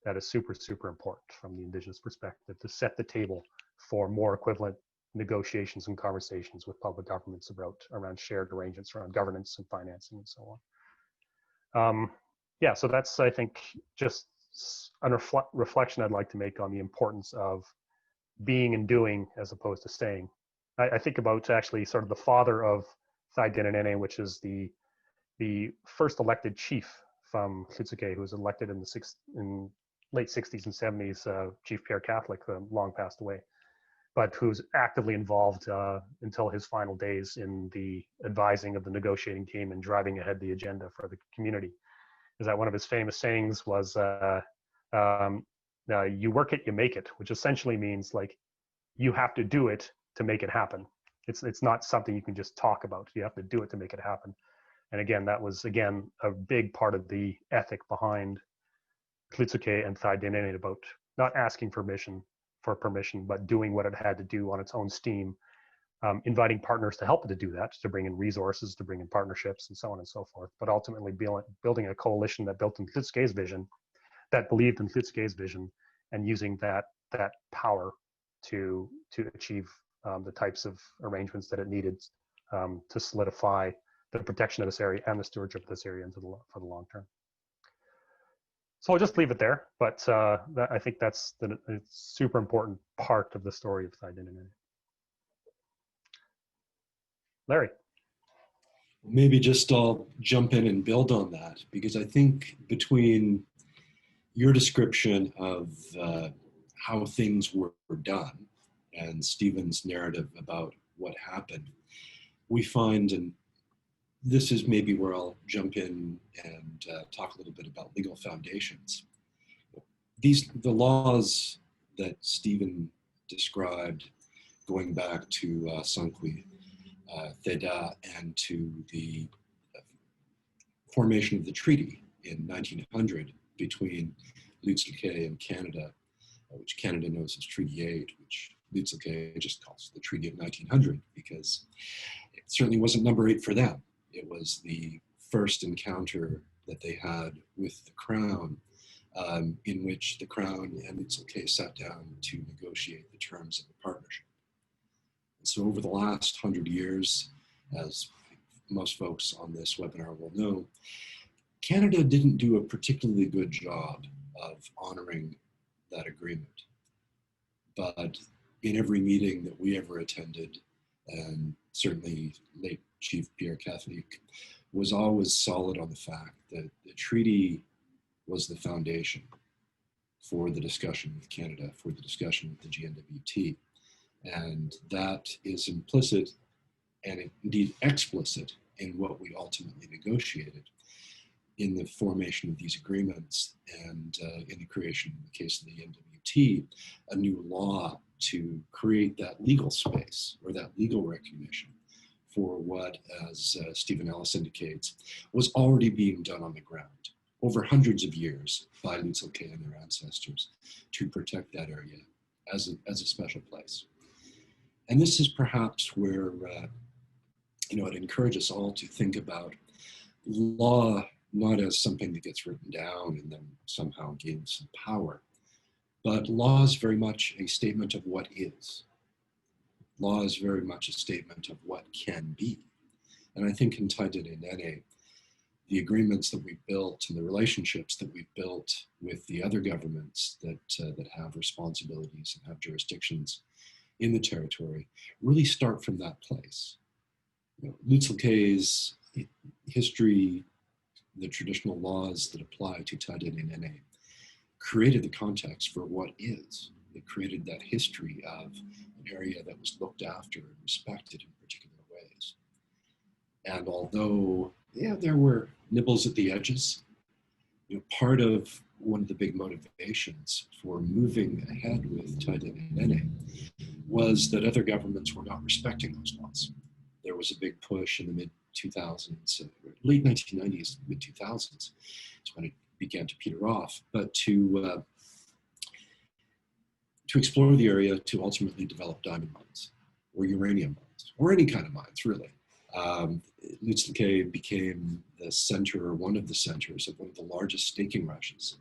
that is super, super important from the Indigenous perspective to set the table for more equivalent negotiations and conversations with public governments around shared arrangements around governance and financing and so on. Yeah, so that's, I think, just a reflection I'd like to make on the importance of being and doing as opposed to saying. I think about actually sort of the father of Thaidene Nëné, which is the first elected chief from Lutsel K'e, who was elected in the late 60s and 70s, Chief Pierre Catholic, long passed away, but who's actively involved until his final days in the advising of the negotiating team and driving ahead the agenda for the community. Is that one of his famous sayings was, you work it, you make it, which essentially means like you have to do it to make it happen. It's not something you can just talk about. You have to do it to make it happen. And again, that was, again, a big part of the ethic behind Lutsel K'e and Thaidene Nëné about not asking permission for permission, but doing what it had to do on its own steam, inviting partners to help it to do that, to bring in resources, to bring in partnerships, and so on and so forth. But ultimately building a coalition that built in Lutsel K'e's vision, that believed in Lutsel K'e's vision, and using that power to achieve the types of arrangements that it needed to solidify the protection of this area and the stewardship of this area for the long term. So I'll just leave it there, but I think that's a super important part of the story of Thaidene Nëné. Larry. Maybe just I'll jump in and build on that, because I think between your description of how things were done and Steven's narrative about what happened, we find this is maybe where I'll jump in and talk a little bit about legal foundations. The laws that Steven described, going back to CRP K'e Dene and to the formation of the treaty in 1900 between Lutsel K'e Dene and Canada, which Canada knows as Treaty 8, which Lutsel K'e Dene just calls the Treaty of 1900, because it certainly wasn't number 8 for them. It was the first encounter that they had with the Crown, in which the Crown and Lutsel K'e Dene sat down to negotiate the terms of the partnership. And so over the last 100 years, as most folks on this webinar will know, Canada didn't do a particularly good job of honoring that agreement. But in every meeting that we ever attended, and certainly late Chief Pierre Catholic was always solid on the fact that the treaty was the foundation for the discussion with Canada, for the discussion with the GNWT. And that is implicit and indeed explicit in what we ultimately negotiated in the formation of these agreements and in the creation, in the case of the NWT, a new law to create that legal space or that legal recognition for what, as Stephen Ellis indicates, was already being done on the ground over hundreds of years by Lutsel K'e Dene and their ancestors to protect that area as a special place. And this is perhaps where, I'd encourage us all to think about law not as something that gets written down and then somehow gains some power, but law is very much a statement of what is. Law is very much a statement of what can be. And I think in Thaidene Nëné, the agreements that we've built and the relationships that we've built with the other governments that have responsibilities and have jurisdictions in the territory really start from that place. Lutsel K'e Dene's history, the traditional laws that apply to Thaidene Nëné created the context for what is. It created that history of an area that was looked after and respected in particular ways. And although, there were nibbles at the edges, part of one of the big motivations for moving ahead with Thaidene Nëné was that other governments were not respecting those laws. There was a big push in the mid-2000s, late 1990s, mid-2000s, is when it began to peter off, but to explore the area to ultimately develop diamond mines or uranium mines or any kind of mines, really. Lutsel K'e Dene became the center, or one of the centers, of one of the largest staking rushes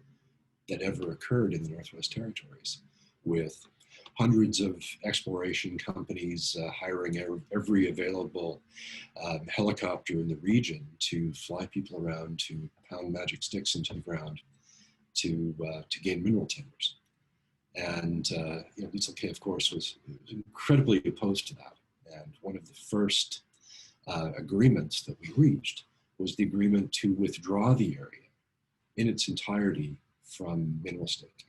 that ever occurred in the Northwest Territories, with hundreds of exploration companies hiring every available helicopter in the region to fly people around, to pound magic sticks into the ground, to gain mineral timbers. And Lutsel K'e Dene, of course, was incredibly opposed to that. And one of the first agreements that we reached was the agreement to withdraw the area in its entirety from mineral staking.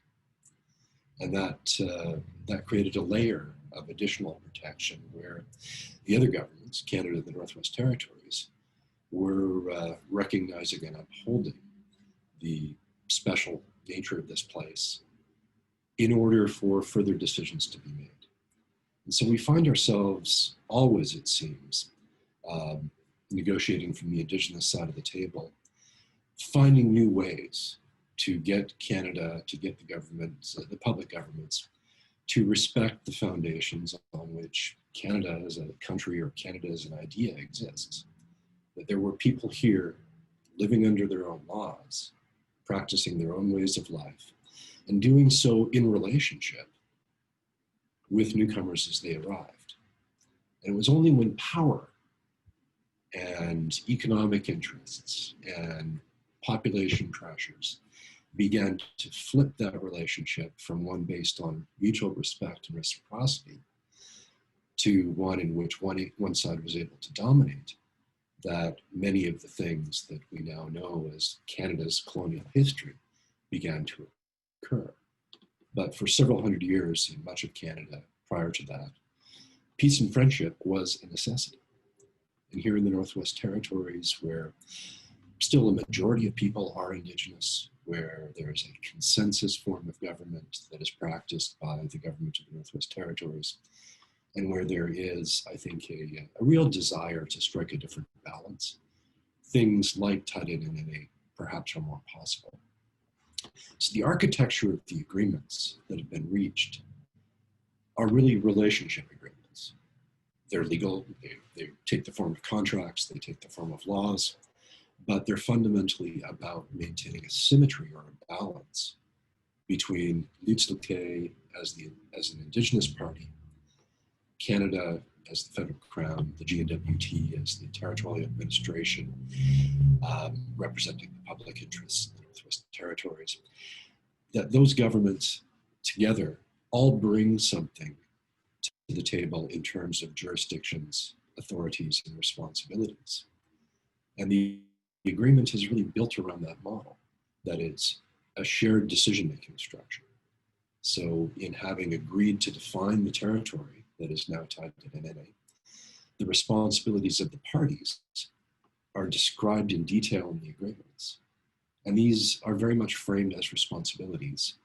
And that created a layer of additional protection where the other governments, Canada and the Northwest Territories, were recognizing and upholding the special nature of this place in order for further decisions to be made. And so we find ourselves always, it seems, negotiating from the Indigenous side of the table, finding new ways to get Canada, to get the governments, the public governments, to respect the foundations on which Canada as a country or Canada as an idea exists. That there were people here living under their own laws, practicing their own ways of life, and doing so in relationship with newcomers as they arrived. And it was only when power and economic interests and population pressures began to flip that relationship from one based on mutual respect and reciprocity to one in which one side was able to dominate, that many of the things that we now know as Canada's colonial history began to occur. But for several hundred years in much of Canada prior to that, peace and friendship was a necessity. And here in the Northwest Territories, where still a majority of people are Indigenous, where there's a consensus form of government that is practiced by the government of the Northwest Territories, and where there is, I think, a real desire to strike a different balance, things like Thaidene Nëné perhaps are more possible. So the architecture of the agreements that have been reached are really relationship agreements. They're legal, they take the form of contracts, they take the form of laws, but they're fundamentally about maintaining a symmetry or a balance between Lutsel K'e as an Indigenous party, Canada as the federal crown, the GNWT as the territorial administration, representing the public interests in the Northwest Territories, that those governments together all bring something to the table in terms of jurisdictions, authorities, and responsibilities. And the agreement is really built around that model, that it's a shared decision-making structure. So in having agreed to define the territory that is now Thaidene Nëné, the responsibilities of the parties are described in detail in the agreements. And these are very much framed as responsibilities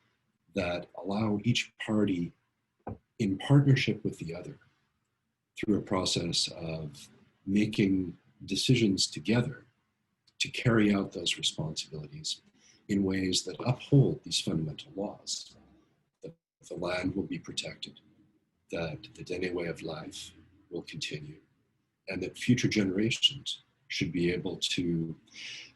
that allow each party in partnership with the other through a process of making decisions together to carry out those responsibilities in ways that uphold these fundamental laws, that the land will be protected, that the Dene way of life will continue, and that future generations should be able to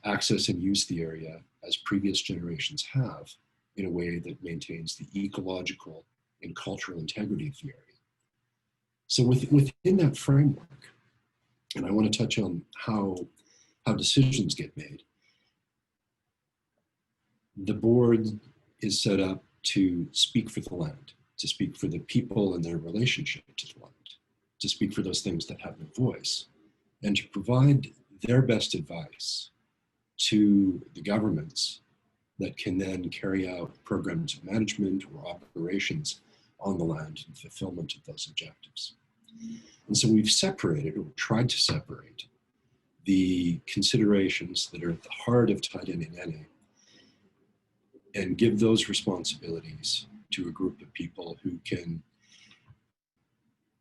access and use the area as previous generations have in a way that maintains the ecological and cultural integrity of the area. So within that framework, and I want to touch on how decisions get made, the board is set up to speak for the land, to speak for the people and their relationship to the land, to speak for those things that have no voice, and to provide their best advice to the governments that can then carry out programs of management or operations on the land in fulfillment of those objectives. And so we've separated, or tried to separate, the considerations that are at the heart of Thaidene Nëné and give those responsibilities to a group of people who can,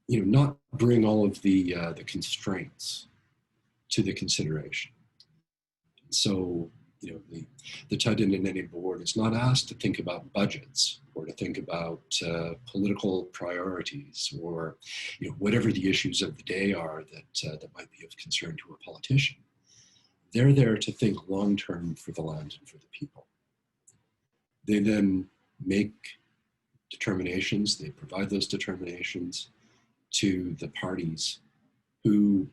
not bring all of the constraints to the consideration. So, the Thaidene Nëné board is not asked to think about budgets or to think about political priorities or, whatever the issues of the day are that might be of concern to a politician. They're there to think long-term for the land and for the people. They then make determinations, they provide those determinations to the parties who,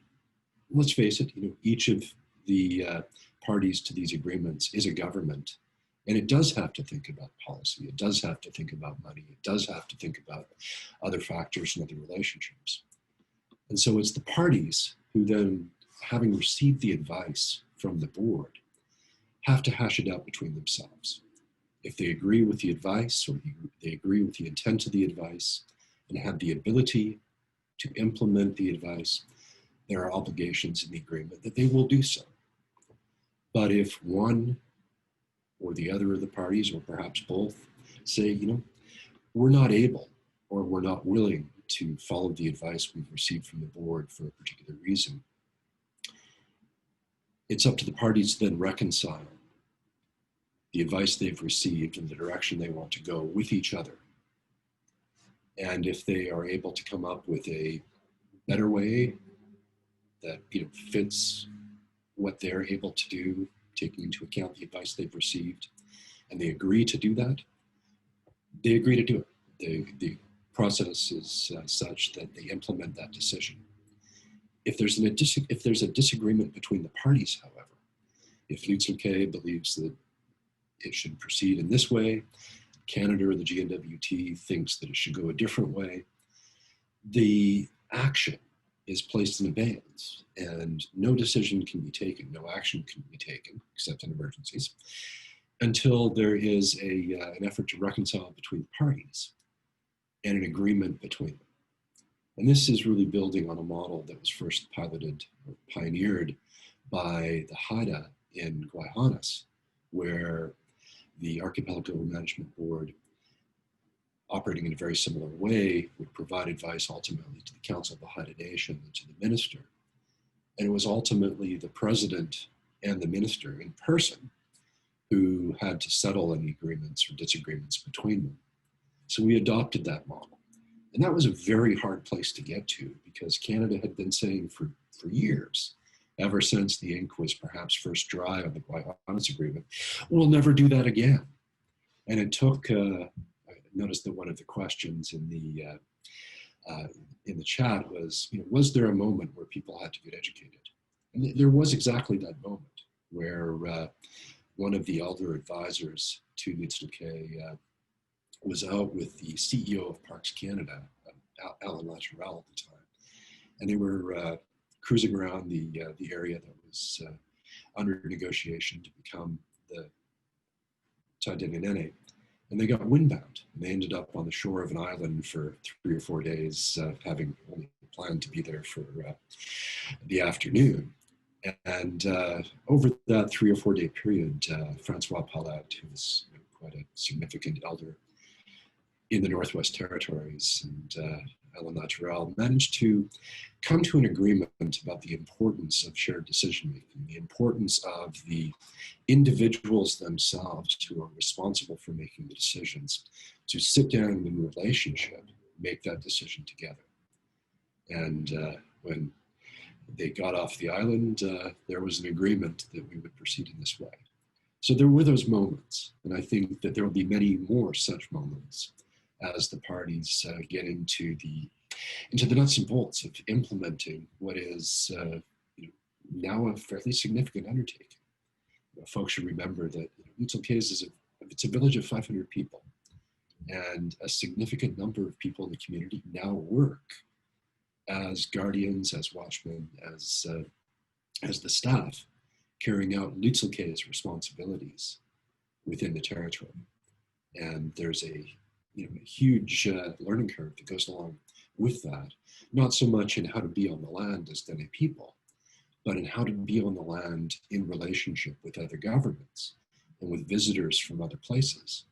let's face it, each of the parties to these agreements is a government, and it does have to think about policy, it does have to think about money, it does have to think about other factors and other relationships. And so it's the parties who then, having received the advice from the board, have to hash it out between themselves. If they agree with the advice or they agree with the intent of the advice and have the ability to implement the advice, there are obligations in the agreement that they will do so. But if one or the other of the parties, or perhaps both, say, we're not able or we're not willing to follow the advice we've received from the board for a particular reason, it's up to the parties to then reconcile the advice they've received and the direction they want to go with each other. And if they are able to come up with a better way that fits what they're able to do, taking into account the advice they've received, and they agree to do that, they agree to do it. The process is such that they implement that decision. If there's a disagreement between the parties, however, if Lutsel K'e believes that it should proceed in this way, Canada or the GNWT thinks that it should go a different way, the action is placed in abeyance and no decision can be taken, no action can be taken, except in emergencies, until there is an effort to reconcile between the parties and an agreement between them. And this is really building on a model that was first piloted or pioneered by the Haida in Guayhanas, where the Archipelago Management Board, operating in a very similar way, would provide advice ultimately to the Council of the Haida Nation and to the minister. And it was ultimately the president and the minister in person who had to settle any agreements or disagreements between them. So we adopted that model. And that was a very hard place to get to, because Canada had been saying for years, ever since the ink was perhaps first dry on the Guayhanas Agreement, we'll never do that again. And it took, I noticed that one of the questions in the chat was, was there a moment where people had to get educated? And there was exactly that moment where one of the elder advisors to Lutsel K'e was out with the CEO of Parks Canada, Alan Latrell at the time, and they were cruising around the area that was under negotiation to become the Thaidene Nëné, and they got windbound, and they ended up on the shore of an island for 3 or 4 days, having only planned to be there for the afternoon. And over that 3 or 4 day period, Francois Paulette, who was quite a significant elder in the Northwest Territories, and Alan Latrell managed to come to an agreement about the importance of shared decision-making, the importance of the individuals themselves who are responsible for making the decisions, to sit down in relationship, make that decision together. And when they got off the island, there was an agreement that we would proceed in this way. So there were those moments, and I think that there will be many more such moments as the parties get into the nuts and bolts of implementing what is now a fairly significant undertaking. Folks should remember that Lutsel K'e is it's a village of 500 people, and a significant number of people in the community now work as guardians, as watchmen, as the staff, carrying out Lutsel K'e's responsibilities within the territory. And there's a huge learning curve that goes along with that, not so much in how to be on the land as Dene people, but in how to be on the land in relationship with other governments and with visitors from other places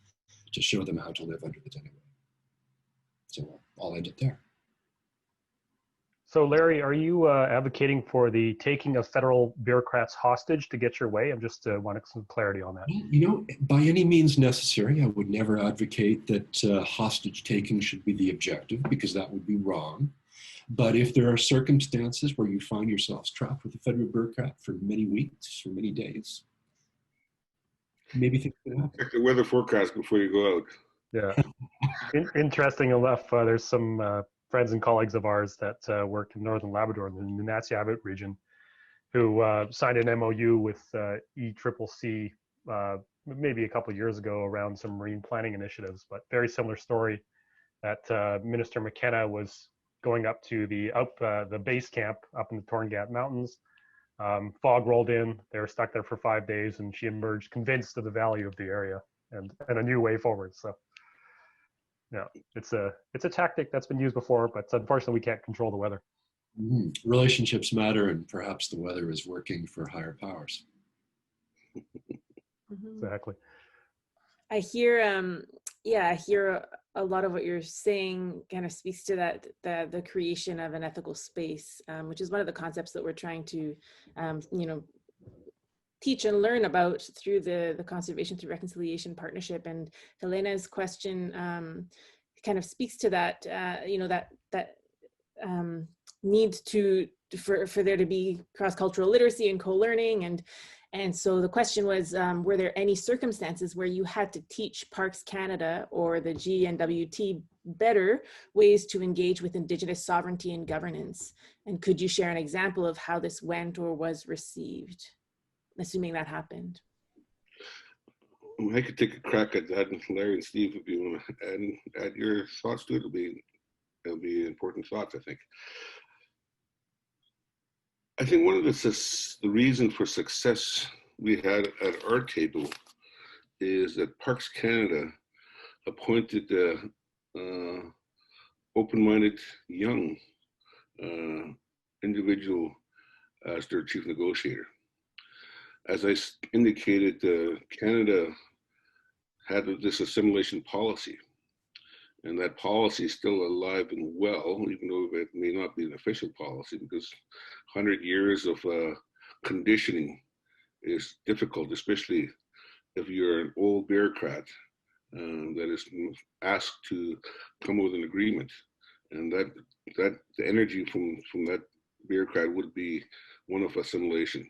to show them how to live under the Dene way. So I'll end it there. So Larry, are you advocating for the taking of federal bureaucrats hostage to get your way? I'm just wanting some clarity on that. By any means necessary, I would never advocate that hostage taking should be the objective, because that would be wrong. But if there are circumstances where you find yourselves trapped with a federal bureaucrat for many weeks or many days, maybe things could happen. Check the weather forecast before you go out. Yeah. Interesting enough, there's some friends and colleagues of ours that work in Northern Labrador, in the Nunatsiavut region, who signed an MOU with IICC maybe a couple of years ago around some marine planning initiatives, but very similar story that Minister McKenna was going up to the base camp up in the Torngat Mountains. Fog rolled in, they were stuck there for 5 days, and she emerged convinced of the value of the area and a new way forward. So yeah, it's a tactic that's been used before, but unfortunately we can't control the weather. Relationships matter, and perhaps the weather is working for higher powers. Exactly. I hear, I hear a lot of what you're saying kind of speaks to that, the creation of an ethical space, which is one of the concepts that we're trying to, teach and learn about through the Conservation Through Reconciliation Partnership. And Helena's question kind of speaks to that, that need for there to be cross-cultural literacy and co-learning. And so the question was, were there any circumstances where you had to teach Parks Canada or the GNWT better ways to engage with Indigenous sovereignty and governance? And could you share an example of how this went or was received, assuming that happened? I could take a crack at that, and Larry and Steve, if you want to add your thoughts to it, it'll be important thoughts, I think. I think one of the reason for success we had at our table is that Parks Canada appointed open-minded young individual as their chief negotiator. As I indicated, Canada had this assimilation policy, and that policy is still alive and well, even though it may not be an official policy, because 100 years of conditioning is difficult, especially if you're an old bureaucrat that is asked to come with an agreement. And that the energy from that bureaucrat would be one of assimilation.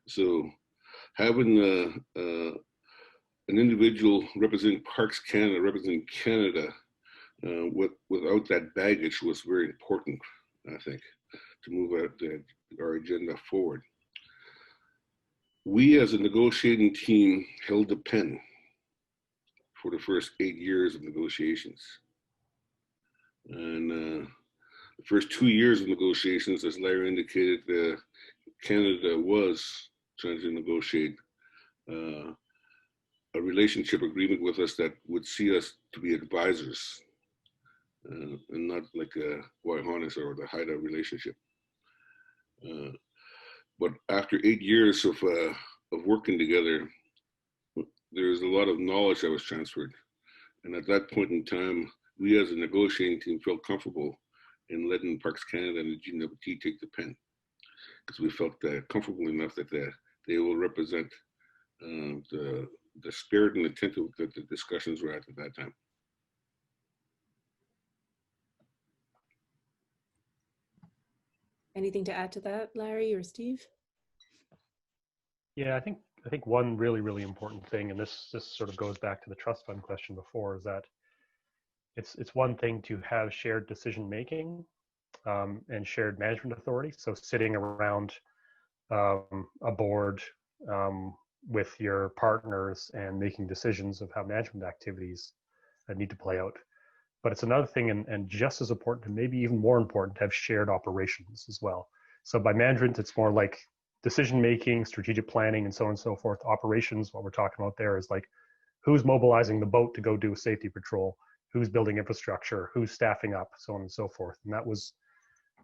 So having an individual representing Parks Canada, representing Canada, without that baggage was very important, I think, to move our agenda forward. We as a negotiating team held the pen for the first 8 years of negotiations. And the first 2 years of negotiations, as Larry indicated, Canada was trying to negotiate a relationship agreement with us that would see us to be advisors and not like a Waihanas or the Haida relationship. But after 8 years of working together, there's a lot of knowledge that was transferred. And at that point in time, we as a negotiating team felt comfortable in letting Parks Canada and the GWT take the pen, because we felt comfortable enough that they will represent the spirit and intent that the discussions were at that time. Anything to add to that, Larry or Steve? Yeah, I think one really important thing, and this sort of goes back to the trust fund question before, is that it's one thing to have shared decision making and shared management authority. So sitting around a board with your partners and making decisions of how management activities need to play out. But it's another thing, and just as important, and maybe even more important, to have shared operations as well. So by management, it's more like decision-making, strategic planning, and so on and so forth. Operations, what we're talking about there is like, who's mobilizing the boat to go do a safety patrol, who's building infrastructure, who's staffing up, so on and so forth. And that was,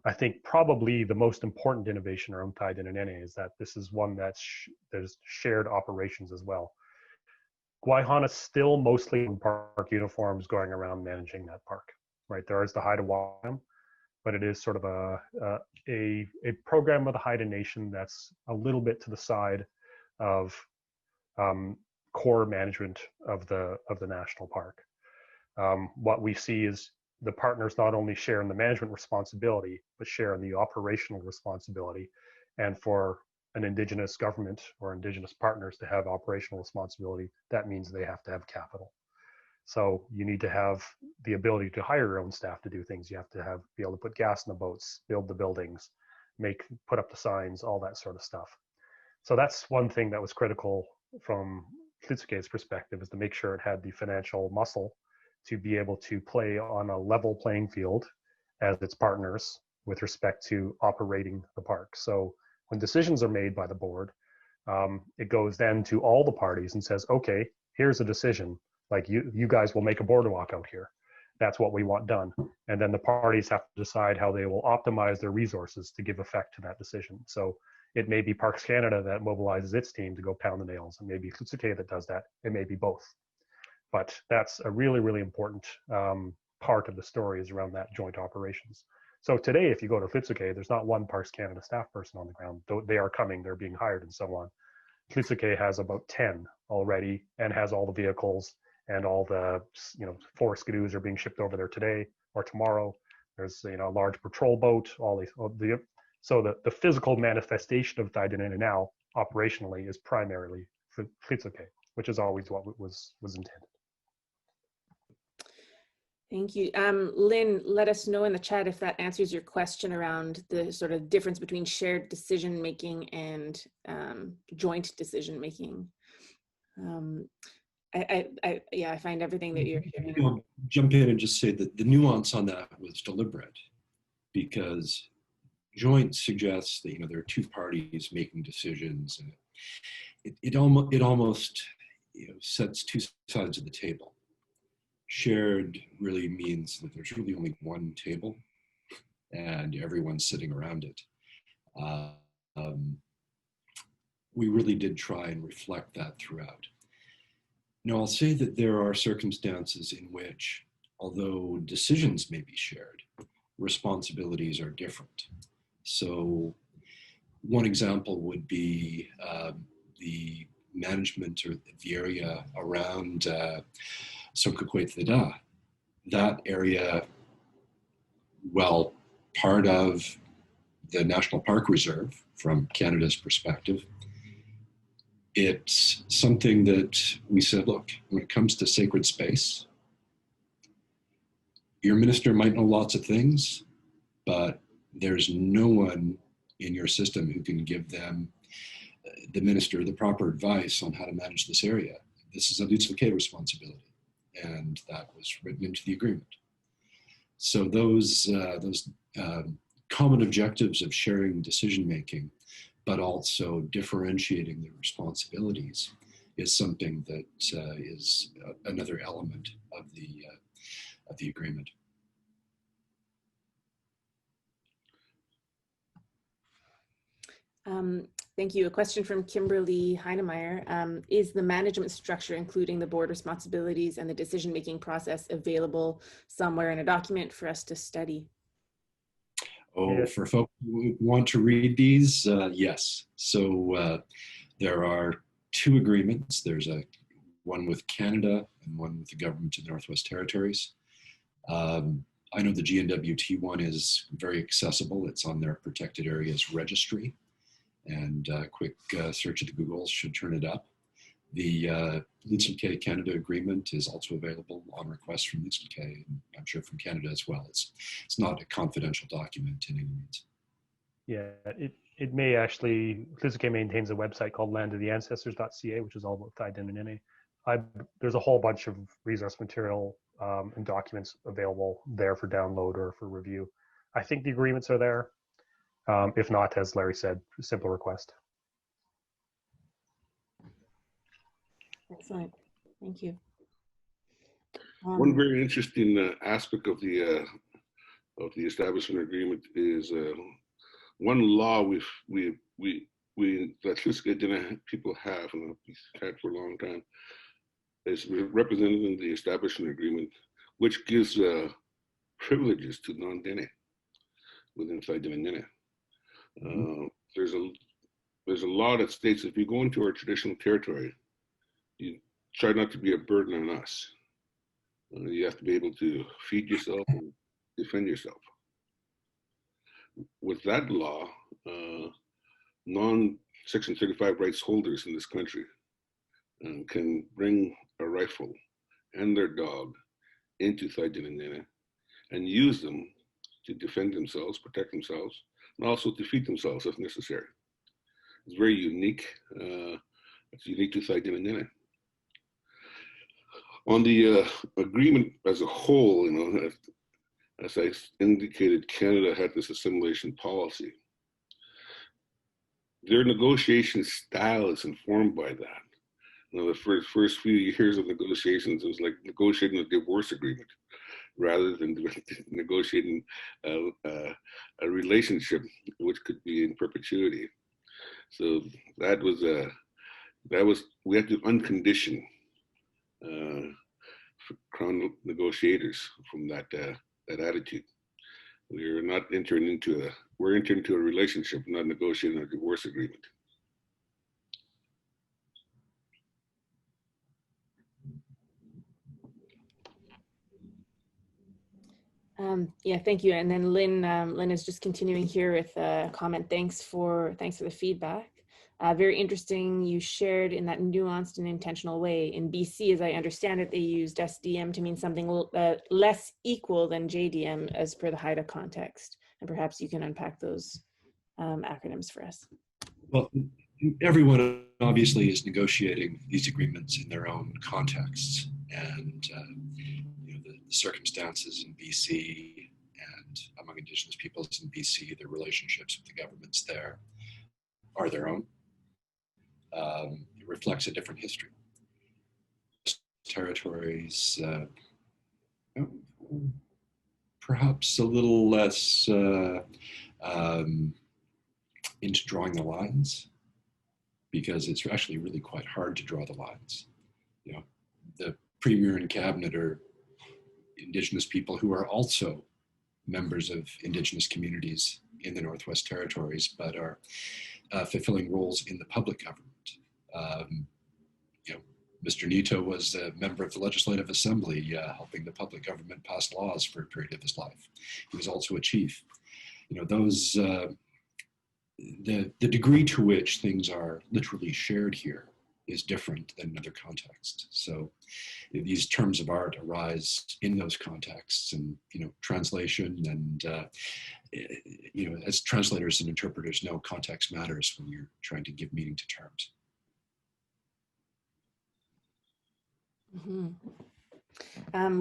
I think, probably the most important innovation around Thaidene Nëné, is that this is one there's shared operations as well. Waihana still mostly in park uniforms going around managing that park, right? There is the Haida Waihana, but it is sort of a program of the Haida Nation that's a little bit to the side of core management of the national park. What we see is the partners not only share in the management responsibility, but share in the operational responsibility. And for an Indigenous government or Indigenous partners to have operational responsibility, that means they have to have capital. So you need to have the ability to hire your own staff to do things. You have to be able to put gas in the boats, build the buildings, put up the signs, all that sort of stuff. So that's one thing that was critical from Lutsel K'e's perspective, is to make sure it had the financial muscle to be able to play on a level playing field as its partners with respect to operating the park. So when decisions are made by the board, it goes then to all the parties and says, okay, here's a decision. Like you guys will make a boardwalk out here. That's what we want done. And then the parties have to decide how they will optimize their resources to give effect to that decision. So it may be Parks Canada that mobilizes its team to go pound the nails, and maybe Lutsel K'e that does that. It may be both. But that's a really important part of the story, is around that joint operations. So today, if you go to Lutsel K'e, there's not one Parks Canada staff person on the ground. They are coming, they're being hired and so on. Lutsel K'e has about 10 already, and has all the vehicles, and all the 4 skidoos are being shipped over there today or tomorrow. There's a large patrol boat, so the physical manifestation of Thaidene Nëné now operationally is primarily Lutsel K'e, which is always what was intended. Thank you. Lynn, let us know in the chat if that answers your question around the sort of difference between shared decision-making and joint decision-making. I find everything that you're sharing. I'll jump in and just say that the nuance on that was deliberate, because joint suggests that there are 2 parties making decisions, and it almost sets 2 sides of the table. Shared really means that there's really only one table, and everyone's sitting around it. We really did try and reflect that throughout. Now, I'll say that there are circumstances in which, although decisions may be shared, responsibilities are different. So one example would be the management or the area around Lutsel K'e Dene. That area, well, part of the National Park Reserve from Canada's perspective, it's something that we said, look, when it comes to sacred space, your minister might know lots of things, but there's no one in your system who can give them, the minister, the proper advice on how to manage this area. This is a Lutsel K'e responsibility, and that was written into the agreement. So those common objectives of sharing decision-making, but also differentiating the responsibilities, is something that is another element of the agreement. Thank you. A question from Kimberly Heinemeyer. Is the management structure, including the board responsibilities and the decision-making process, available somewhere in a document for us to study? Oh, for folks who want to read these, yes. So there are two agreements. There's one with Canada and one with the government of the Northwest Territories. I know the GNWT one is very accessible. It's on their protected areas registry, and a quick search of the Googles should turn it up. The Lutsel K'e Canada agreement is also available on request from Lutsel K'e, and I'm sure from Canada as well. It's not a confidential document in any means. Yeah, it may actually, Lutsel K'e maintains a website called landoftheancestors.ca, which is all about Thaidene Nëné. There's a whole bunch of resource material and documents available there for download or for review. I think the agreements are there. If not, as Larry said, simple request. Excellent. Thank you. One very interesting aspect of the establishment agreement is one law that Lutsel K'e Dene people have, and we've had for a long time, is represented in the establishment agreement, which gives privileges to non-Dene within Thaidene Nëné. There's a law that states if you go into our traditional territory, you try not to be a burden on us. You have to be able to feed yourself and defend yourself. With that law, non-Section 35 rights holders in this country can bring a rifle and their dog into Thaidene Nëné and use them to defend themselves, protect themselves, and also to feed themselves if necessary. It's very unique. It's unique to Thaidene Nëné. On the agreement as a whole, you know, as I indicated, Canada had this assimilation policy. Their negotiation style is informed by that. You know, the first few years of negotiations, it was like negotiating a divorce agreement rather than negotiating a relationship which could be in perpetuity. So that was we had to uncondition Crown negotiators from that attitude. We're entering into a relationship, not negotiating a divorce agreement. Yeah, thank you. And then Lynn is just continuing here with a comment. Thanks for the feedback. Very interesting. You shared in that nuanced and intentional way. In BC, as I understand it, they used SDM to mean something less equal than JDM as per the Haida context. And perhaps you can unpack those acronyms for us. Well, everyone obviously is negotiating these agreements in their own contexts, and you know, the circumstances in BC and among Indigenous peoples in BC, their relationships with the governments there are their own. It reflects a different history. Territories perhaps a little less into drawing the lines, because it's actually really quite hard to draw the lines. You know, the Premier and Cabinet are Indigenous people who are also members of Indigenous communities in the Northwest Territories, but are fulfilling roles in the public government. You know, Mr. Nitah was a member of the Legislative Assembly, helping the public government pass laws for a period of his life. He was also a chief. You know, those, the degree to which things are literally shared here is different than in other contexts. So these terms of art arise in those contexts, and, you know, translation and, you know, as translators and interpreters know, context matters when you're trying to give meaning to terms.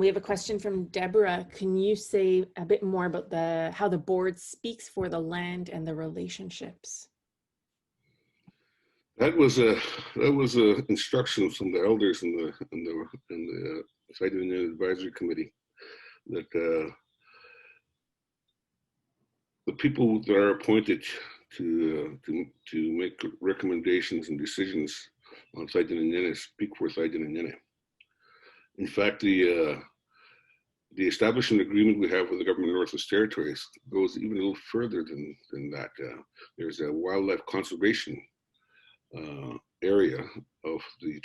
We have a question from Deborah. Can you say a bit more about how the board speaks for the land and the relationships? That was a instruction from the elders in the Thaidene Nëné Advisory Committee, that the people that are appointed to make recommendations and decisions on Thaidene Nëné speak for Thaidene Nëné. In fact, the establishment agreement we have with the government of Northwest Territories goes even a little further than that. There's a wildlife conservation area of the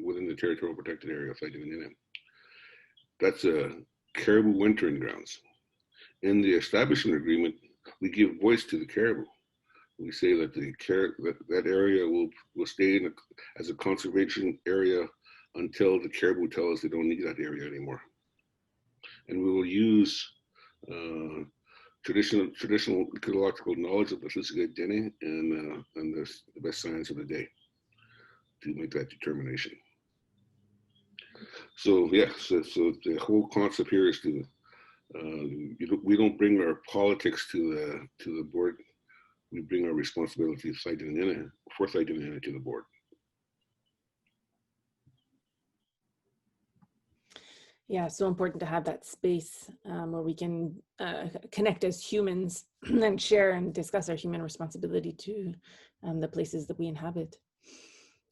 within the territorial protected area of Thaidene Nëné. That's caribou wintering grounds. In the establishment agreement, we give voice to the caribou. We say that that area will stay as a conservation area until the caribou tell us they don't need that area anymore. And we will use traditional ecological knowledge of the Lutsel K'e Dene and the best science of the day to make that determination. So yeah, so the whole concept here is to we don't bring our politics to the board. We bring our responsibility for Thaidene Nëné to the board. Yeah, so important to have that space where we can connect as humans and share and discuss our human responsibility to the places that we inhabit.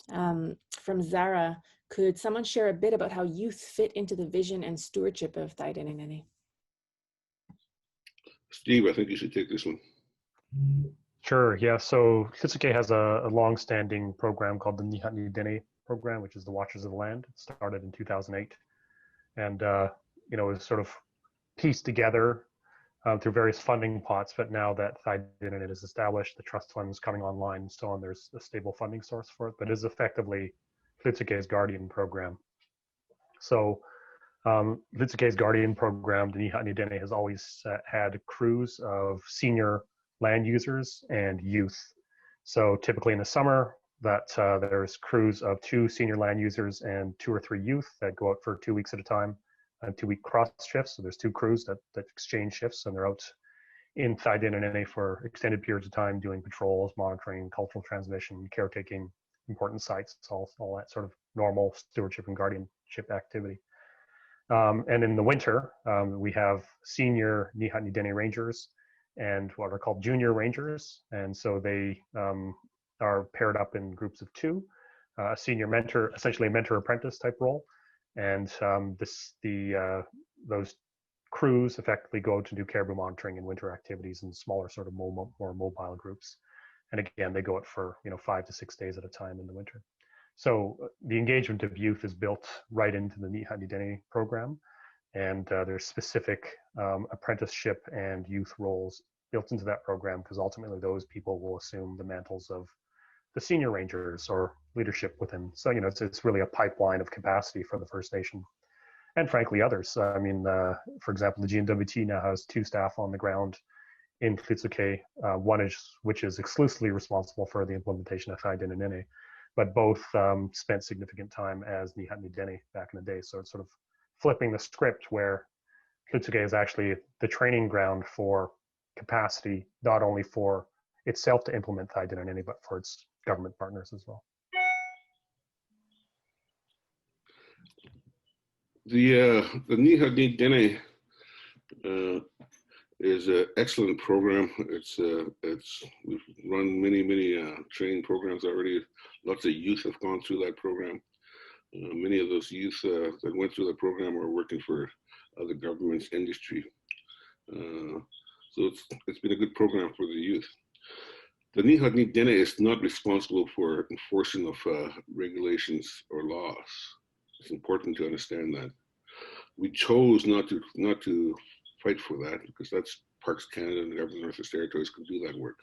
From Zara, could someone share a bit about how youth fit into the vision and stewardship of Thaidene Nëné? Steve, I think you should take this one. Sure, yeah, so Lutsel K'e has a long-standing program called the Untitled Chapter program, which is the Watchers of the Land. It started in 2008. And, you know, it was sort of pieced together through various funding pots, but now that Thaidene Nëné is established, the trust fund's coming online and so on, there's a stable funding source for it, but it is effectively Lutsel K'e's Guardian program. So Lutsel K'e's Guardian program, the Untitled Chapter, has always had crews of senior land users and youth. So typically in the summer, that there's crews of 2 senior land users and 2 or 3 youth that go out for 2 weeks at a time, and 2-week cross shifts. So there's 2 crews that exchange shifts, and they're out in Thaidene Nëné for extended periods of time doing patrols, monitoring, cultural transmission, caretaking important sites, all that sort of normal stewardship and guardianship activity. And in the winter, we have senior Untitled Chapter rangers and what are called junior rangers, and so they are paired up in groups of 2, a senior mentor, essentially a mentor-apprentice type role, and those crews effectively go to do caribou monitoring and winter activities in smaller sort of more mobile groups, and again they go out for 5 to 6 days at a time in the winter. So the engagement of youth is built right into the Untitled Chapter program, and there's specific apprenticeship and youth roles built into that program, because ultimately those people will assume the mantles of the senior rangers or leadership within. So, it's really a pipeline of capacity for the First Nation and frankly others. I mean, for example, the GNWT now has 2 staff on the ground in Lutsel K'e, one which is exclusively responsible for the implementation of Thaidene Nëné, but both spent significant time as Untitled Chapter back in the day. So it's sort of flipping the script, where Lutsel K'e is actually the training ground for capacity, not only for itself to implement Thaidene Nëné, but for its government partners as well. The Untitled Chapter is an excellent program. We've run many training programs already. Lots of youth have gone through that program. Many of those youth that went through the program are working for other governments, industry. So it's been a good program for the youth. The Thaidene Nëné is not responsible for enforcing of regulations or laws. It's important to understand that. We chose not to fight for that because that's Parks Canada and the government of the Northwest Territories can do that work.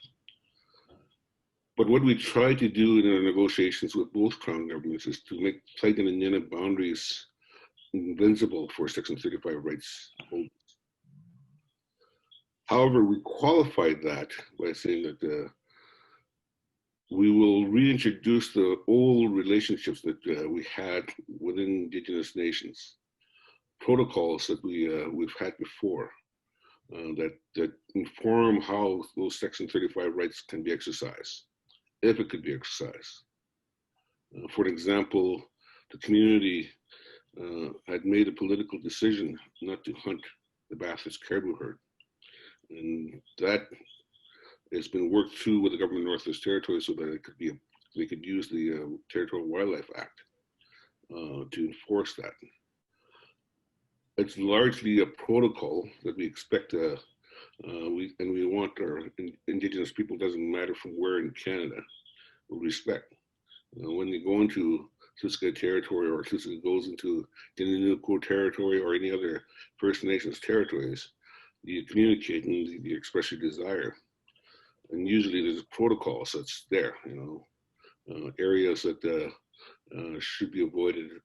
But what we try to do in our negotiations with both Crown governments is to make Thaidene Nëné boundaries invincible for Section 35 rights holders. However, we qualified that by saying that we will reintroduce the old relationships that we had within Indigenous nations, protocols that we've had before that inform how those Section 35 rights can be exercised, if it could be exercised. For example, the community had made a political decision not to hunt the Bathurst caribou herd. And that has been worked through with the government of Northwest Territories so that they could use the Territorial Wildlife Act to enforce that. It's largely a protocol that we expect we want our Indigenous people, doesn't matter from where in Canada, will respect. When they go into Lutsel territory or Lutsel goes into Indigenous territory or any other First Nations territories, you communicate and you express your desire. And usually there's a protocol that's there, areas that should be avoided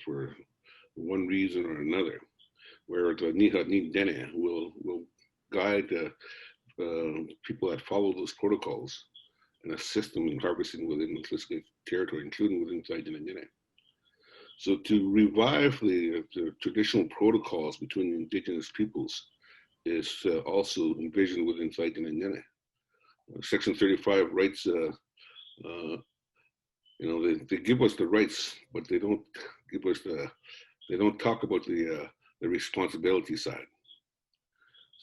for one reason or another, where the Thaidene Nëné will guide people that follow those protocols and assist them in harvesting within the Lutsel territory, including within Thaidene Nëné. So to revive the traditional protocols between Indigenous peoples is also envisioned within Thaidene Nëné. Section 35 rights, they give us the rights, but they don't give us they don't talk about the responsibility side.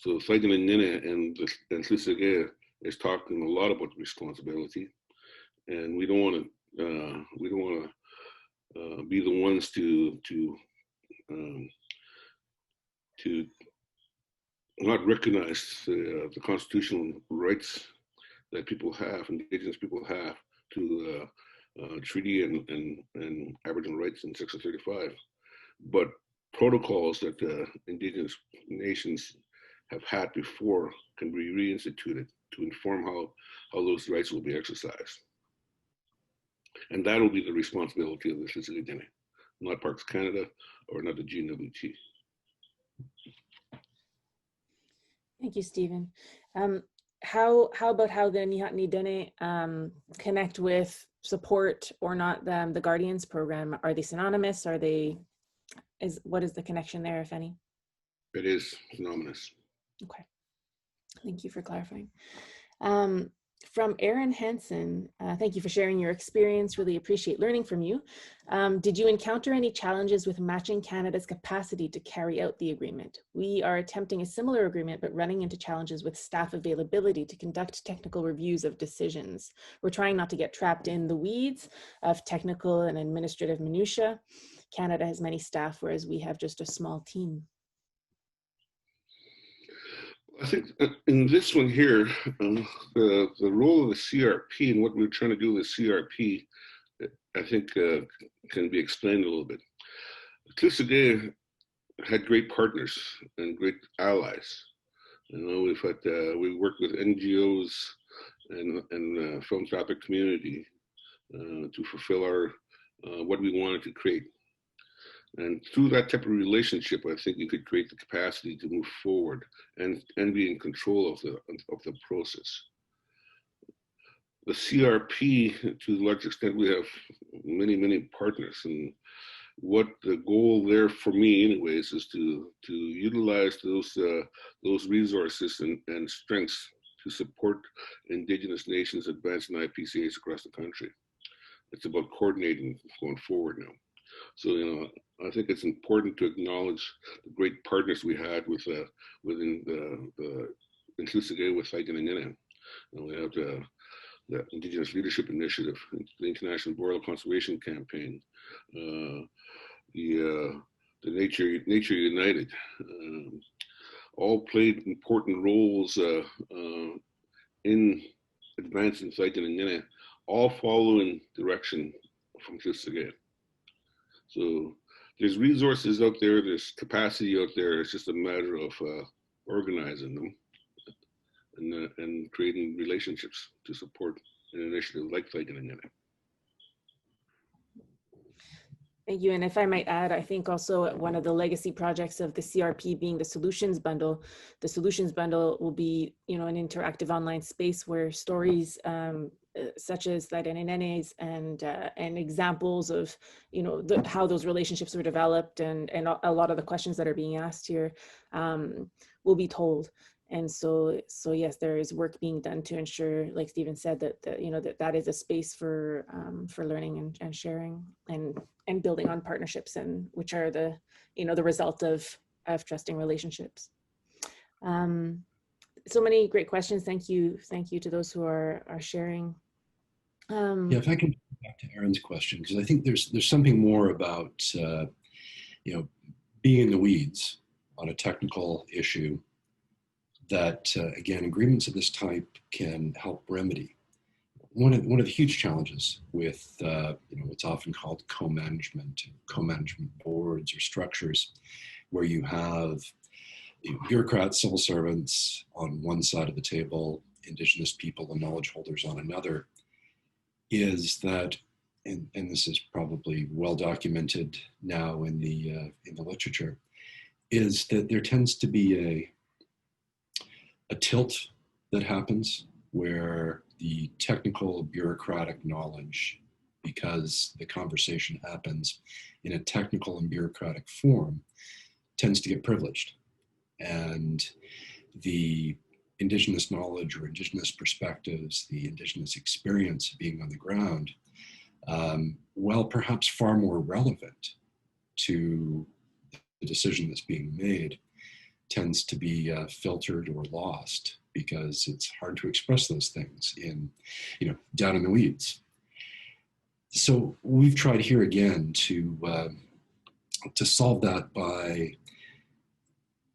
So Thaidene Nëné and Lutsel K'e is talking a lot about responsibility, and we don't want to be the ones to not recognize the constitutional rights that people have, Indigenous people have, to treaty and Aboriginal rights in Section 35, but protocols that Indigenous nations have had before can be reinstituted to inform how those rights will be exercised. And that will be the responsibility of the Lutsel K'e Dene, not Parks Canada or not the GNWT. Thank you, Steven. How about how the Thaidene Nëné connect with, support, or not the Guardians program? Are they synonymous? What is the connection there, if any? It is synonymous. Okay, thank you for clarifying. From Aaron Hansen, thank you for sharing your experience. Really appreciate learning from you. Did you encounter any challenges with matching Canada's capacity to carry out the agreement? We are attempting a similar agreement, but running into challenges with staff availability to conduct technical reviews of decisions. We're trying not to get trapped in the weeds of technical and administrative minutiae. Canada has many staff, whereas we have just a small team. I think in this one here, the role of the CRP and what we're trying to do with CRP, I think can be explained a little bit. Lutsel K'e had great partners and great allies. We worked with NGOs and philanthropic community to fulfill our what we wanted to create. And through that type of relationship, I think you could create the capacity to move forward and be in control of the process. The CRP, to a large extent, we have many partners, and what the goal there for me, anyways, is to utilize those resources and strengths to support Indigenous nations advancing IPCAs across the country. It's about coordinating going forward now. So, I think it's important to acknowledge the great partners we had within the Inclusive with Thaidene Nëné. We have the Indigenous Leadership Initiative, the International Boreal Conservation Campaign, the Nature United, all played important roles in advancing Thaidene Nëné, all following direction from Inclusive. So there's resources out there, there's capacity out there. It's just a matter of organizing them and creating relationships to support an initiative like Thaidene Nëné. Thank you. And if I might add, I think also one of the legacy projects of the CRP being the Solutions Bundle. The Solutions Bundle will be, an interactive online space where stories such as Thaidene Nëné's and examples of, how those relationships were developed and a lot of the questions that are being asked here will be told. And so yes, there is work being done to ensure, like Steven said, that is a space for learning and sharing and building on partnerships, and which are the result of trusting relationships. So many great questions. Thank you to those who are sharing. Yeah, if I can go back to Aaron's question, because I think there's something more about being in the weeds on a technical issue that again, agreements of this type can help remedy. One of the huge challenges with what's often called co-management boards or structures, where you have bureaucrats, civil servants on one side of the table, Indigenous people and knowledge holders on another, is that, and this is probably well documented now in the literature, is that there tends to be a tilt that happens where the technical bureaucratic knowledge, because the conversation happens in a technical and bureaucratic form, tends to get privileged. And the Indigenous knowledge or Indigenous perspectives, the Indigenous experience of being on the ground, while perhaps far more relevant to the decision that's being made, tends to be filtered or lost because it's hard to express those things down in the weeds. So we've tried here again to solve that by,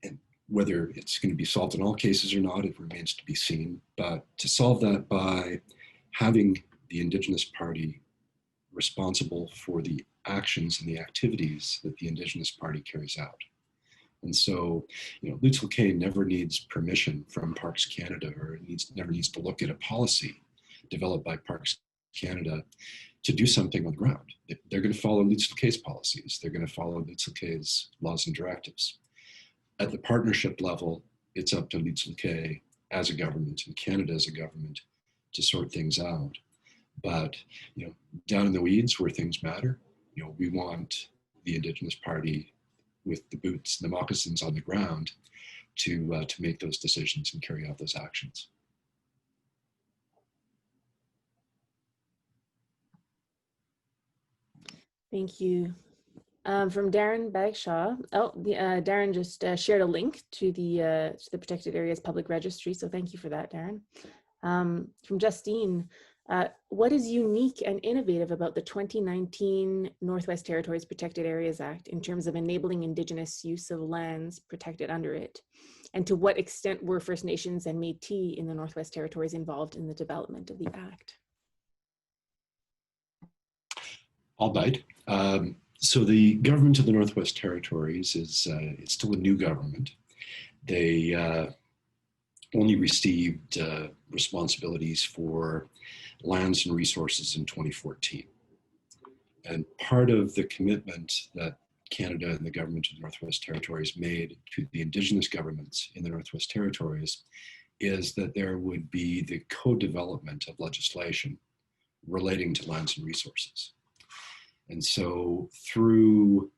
and whether it's going to be solved in all cases or not, it remains to be seen, but to solve that by having the Indigenous party responsible for the actions and the activities that the Indigenous party carries out. And so, Lutsel K'e never needs permission from Parks Canada, or never needs to look at a policy developed by Parks Canada to do something on the ground. They're going to follow Lutsel K'e's policies. They're going to follow Lutsel K'e's laws and directives. At the partnership level, it's up to Lutsel K'e as a government and Canada as a government to sort things out. But, down in the weeds where things matter, we want the Indigenous party with the boots and the moccasins on the ground to make those decisions and carry out those actions. Thank you. From Darren Bagshaw. Darren just shared a link to the Protected Areas Public Registry, so thank you for that, Darren. From Justine, what is unique and innovative about the 2019 Northwest Territories Protected Areas Act in terms of enabling Indigenous use of lands protected under it? And to what extent were First Nations and Métis in the Northwest Territories involved in the development of the Act? I'll bite. So the government of the Northwest Territories is it's still a new government. They only received responsibilities for lands and resources in 2014. And part of the commitment that Canada and the government of the Northwest Territories made to the Indigenous governments in the Northwest Territories is that there would be the co-development of legislation relating to lands and resources. And so through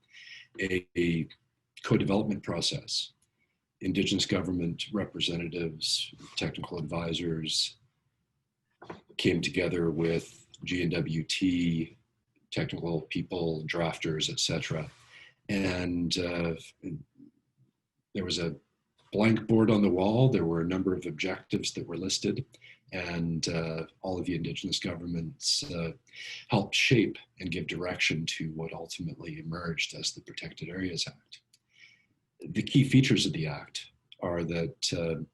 a co-development process, Indigenous government representatives, technical advisors came together with GNWT, technical people, drafters, etc. And there was a blank board on the wall. There were a number of objectives that were listed, and all of the Indigenous governments helped shape and give direction to what ultimately emerged as the Protected Areas Act. The key features of the Act are that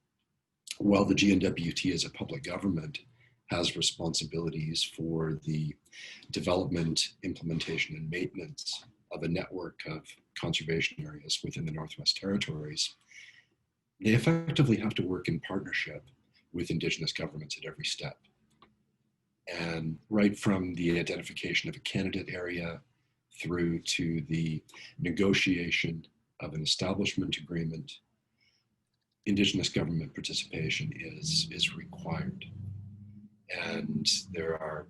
while the GNWT as a public government has responsibilities for the development, implementation, and maintenance of a network of conservation areas within the Northwest Territories, they effectively have to work in partnership with Indigenous governments at every step. And right from the identification of a candidate area through to the negotiation of an establishment agreement, Indigenous government participation is required. And there are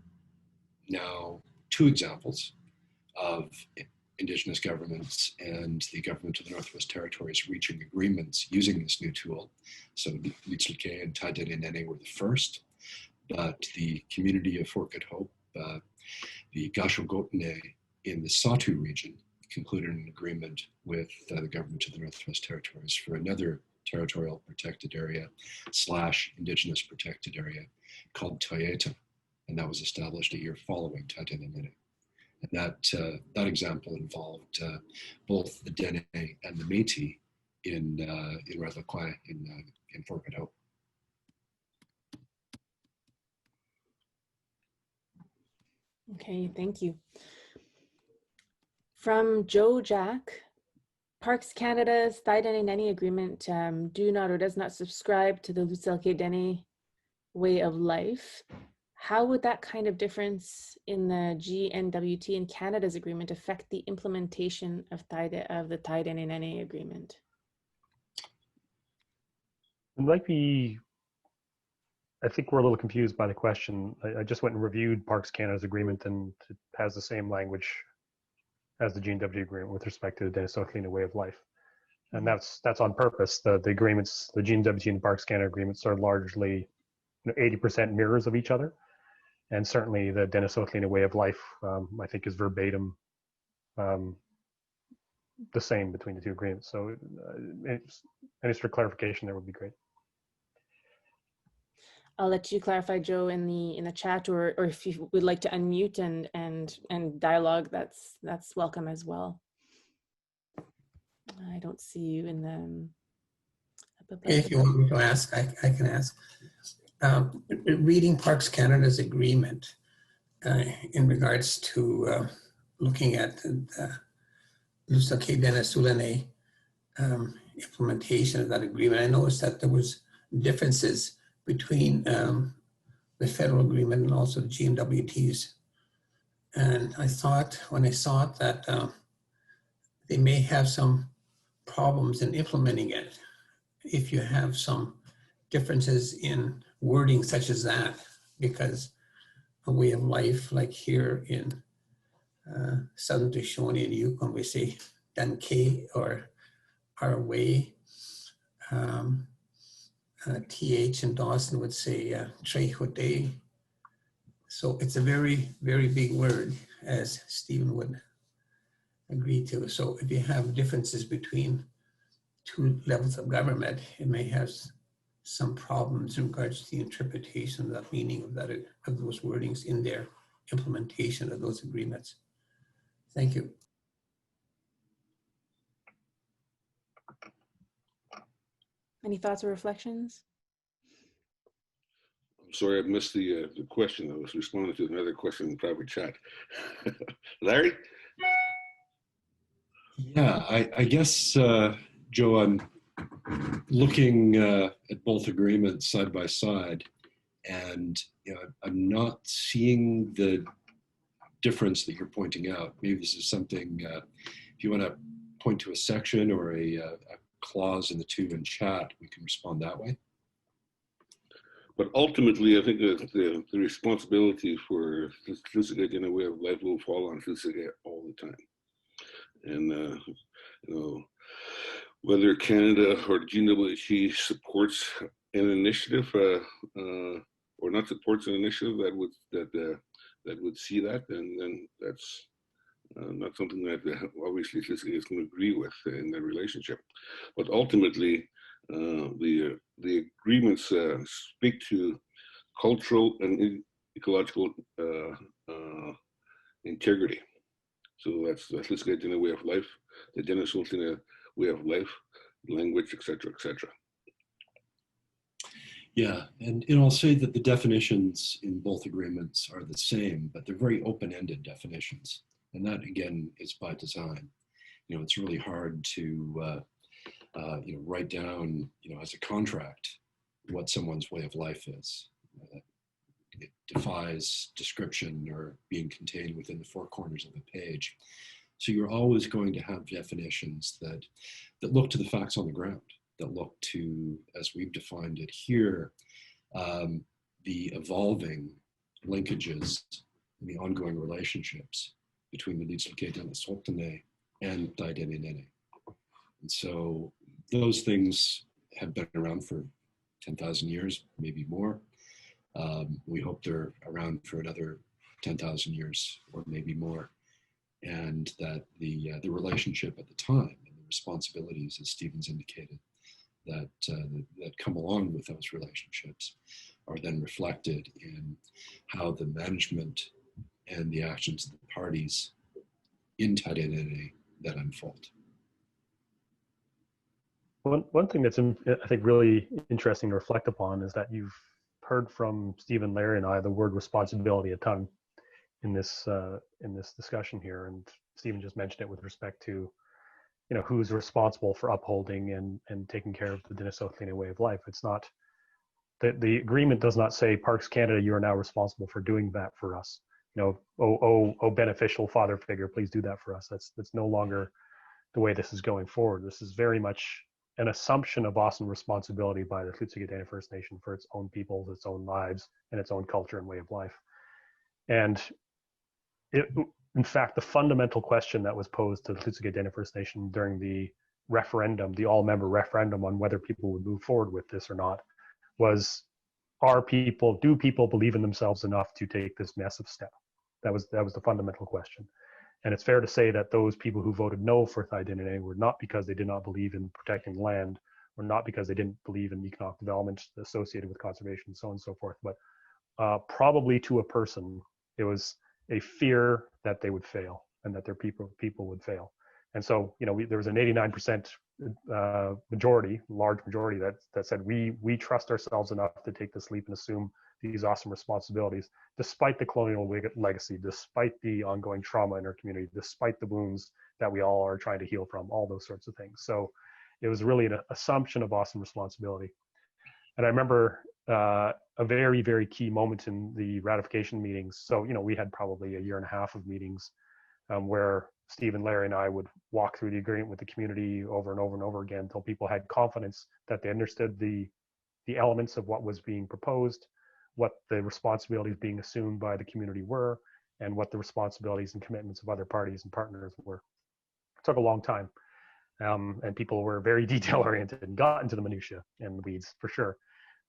now 2 examples of Indigenous governments and the government of the Northwest Territories reaching agreements using this new tool. So Lutsel K'e Dene and Thaidene Nëné were the first, but the community of Forked Hope, the Gashogotenay in the Satu region, concluded an agreement with the government of the Northwest Territories for another territorial protected area / Indigenous protected area called Toyota, and that was established a year following Thaidene Nëné. And that example involved both the Dene and the Métis in Lutsel in Forked Hope. Okay, thank you. From Joe Jack, Parks Canada's Thaidene Nëné agreement do not or does not subscribe to the Lutsel K'e Dene way of life. How would that kind of difference in the GNWT and Canada's agreement affect the implementation of the Thaidene Nëné agreement? It might be, I think we're a little confused by the question. I just went and reviewed Parks Canada's agreement, and it has the same language as the GNW agreement with respect to the Dennis-K'e Dene way of life. And that's on purpose. The agreements, the GNWT and Parks Canada agreements are largely 80% mirrors of each other. And certainly the Dennis-K'e Dene way of life, I think, is verbatim the same between the 2 agreements. So any extra clarification there would be great. I'll let you clarify, Joe, in the chat, or if you would like to unmute and dialogue, that's welcome as well. I don't see you in the. If you want me to ask, I can ask. Reading Parks Canada's agreement in regards to looking at the Lutsel K'e Dene implementation of that agreement, I noticed that there was differences between the federal agreement and also the GNWT's. And I thought, when I saw it, that they may have some problems in implementing it if you have some differences in wording such as that, because a way of life, like here in Southern Shoshone and Yukon, we say Danke or our way. TH in Dawson would say Trehode. So it's a very, very big word, as Steven would agree to. So if you have differences between 2 levels of government, it may have some problems in regards to the interpretation of that meaning of those wordings in their implementation of those agreements. Thank you. Any thoughts or reflections? I'm sorry, I missed the question. I was responding to another question in private chat. Larry? Yeah, I guess, Joe, I'm looking at both agreements side by side, and I'm not seeing the difference that you're pointing out. Maybe this is something, if you want to point to a section or a clause in the 2 in chat, we can respond that way. But ultimately, I think the responsibility for Lutsel K'e Dene way of life will fall on Lutsel K'e all the time. And whether Canada or GNWT supports an initiative or not supports an initiative that that would see that, and then that's not something that obviously is going to agree with in their relationship. But ultimately, the agreements speak to cultural and ecological integrity. So that's Lutsel K'e Dene way of life, the Dene way of life, language, etc., etc. Yeah, and I'll say that the definitions in both agreements are the same, but they're very open-ended definitions. And that, again, is by design. It's really hard to, write down, as a contract, what someone's way of life is. It defies description or being contained within the four corners of a page. So you're always going to have definitions that look to the facts on the ground, that look to, as we've defined it here, the evolving linkages and the ongoing relationships between the Lutsel K'e Dene and Thaidene Nëné. And so those things have been around for 10,000 years, maybe more. We hope they're around for another 10,000 years or maybe more. And that the relationship at the time and the responsibilities, as Steven's indicated, that come along with those relationships are then reflected in how the management and the actions of the parties in Thaidene Nëné that unfold. One thing that's, I think, really interesting to reflect upon is that you've heard from Steven, Larry, and I the word responsibility a ton in this discussion here, and Steven just mentioned it with respect to who's responsible for upholding and taking care of the Dene way of life. It's not the agreement does not say Parks Canada, you are now responsible for doing that for us. Oh, beneficial father figure, please do that for us. That's no longer the way this is going forward. This is very much an assumption of awesome responsibility by the Lutsel K'e Dene First Nation for its own peoples, its own lives, and its own culture and way of life. And in fact, the fundamental question that was posed to the Lutsel K'e Dene First Nation during the referendum, the all-member referendum on whether people would move forward with this or not, was, do people believe in themselves enough to take this massive step? That was the fundamental question. And it's fair to say that those people who voted no for Thaidene Nëné were not because they did not believe in protecting land, or not because they didn't believe in economic development associated with conservation, and so on and so forth, but probably to a person, it was a fear that they would fail and that their people would fail. And so, there was an 89% large majority that said we trust ourselves enough to take this leap and assume these awesome responsibilities, despite the colonial legacy, despite the ongoing trauma in our community, despite the wounds that we all are trying to heal from, all those sorts of things. So it was really an assumption of awesome responsibility. And I remember a very, very key moment in the ratification meetings. So, we had probably a year and a half of meetings where Steven, Larry, and I would walk through the agreement with the community over and over and over again until people had confidence that they understood the elements of what was being proposed, what the responsibilities being assumed by the community were, and what the responsibilities and commitments of other parties and partners were. It took a long time, and people were very detail-oriented and got into the minutiae and the weeds, for sure.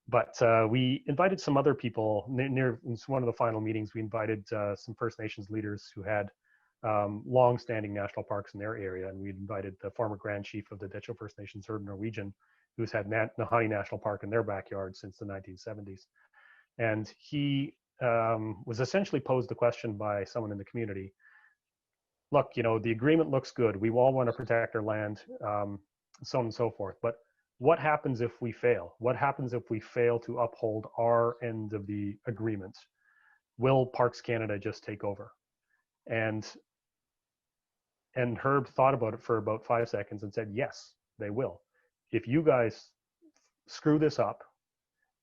But we invited some other people. In one of the final meetings, we invited some First Nations leaders who had long-standing national parks in their area, and we invited the former Grand Chief of the Dehcho First Nations, Herb Norwegian, who's had Nahanni National Park in their backyard since the 1970s. And he was essentially posed the question by someone in the community, look, the agreement looks good. We all want to protect our land, so on and so forth. But what happens if we fail? What happens if we fail to uphold our end of the agreement? Will Parks Canada just take over? And Herb thought about it for about 5 seconds and said, yes, they will. If you guys screw this up,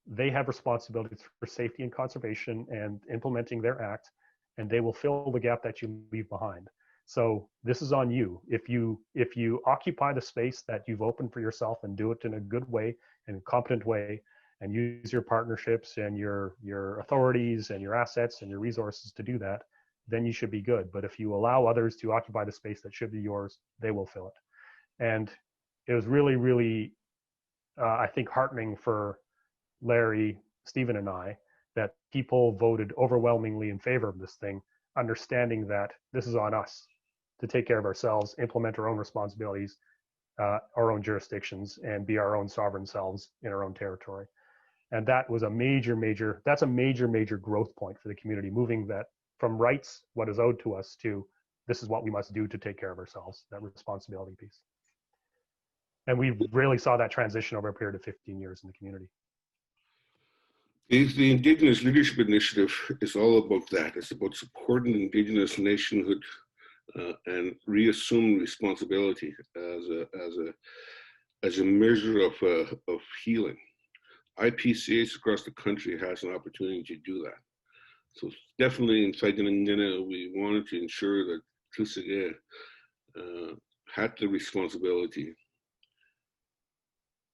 they have responsibilities for safety and conservation and implementing their act, and they will fill the gap that you leave behind. So this is on you. If you occupy the space that you've opened for yourself and do it in a good way and competent way, and use your partnerships and your authorities and your assets and your resources to do that, then you should be good. But if you allow others to occupy the space that should be yours, they will fill it. And it was really, really, I think, heartening for Larry, Steven, and I that people voted overwhelmingly in favor of this thing, understanding that this is on us to take care of ourselves, implement our own responsibilities, our own jurisdictions, and be our own sovereign selves in our own territory. And that was a major growth point for the community, moving that from rights, what is owed to us, to this is what we must do to take care of ourselves, that responsibility piece. And we really saw that transition over a period of 15 years in the community. The Indigenous Leadership Initiative is all about that. It's about supporting Indigenous nationhood and reassuming responsibility as a measure of healing. IPCAs across the country has an opportunity to do that. So definitely in Thaidene Nëné, we wanted to ensure that Lutsel K'e Dene had the responsibility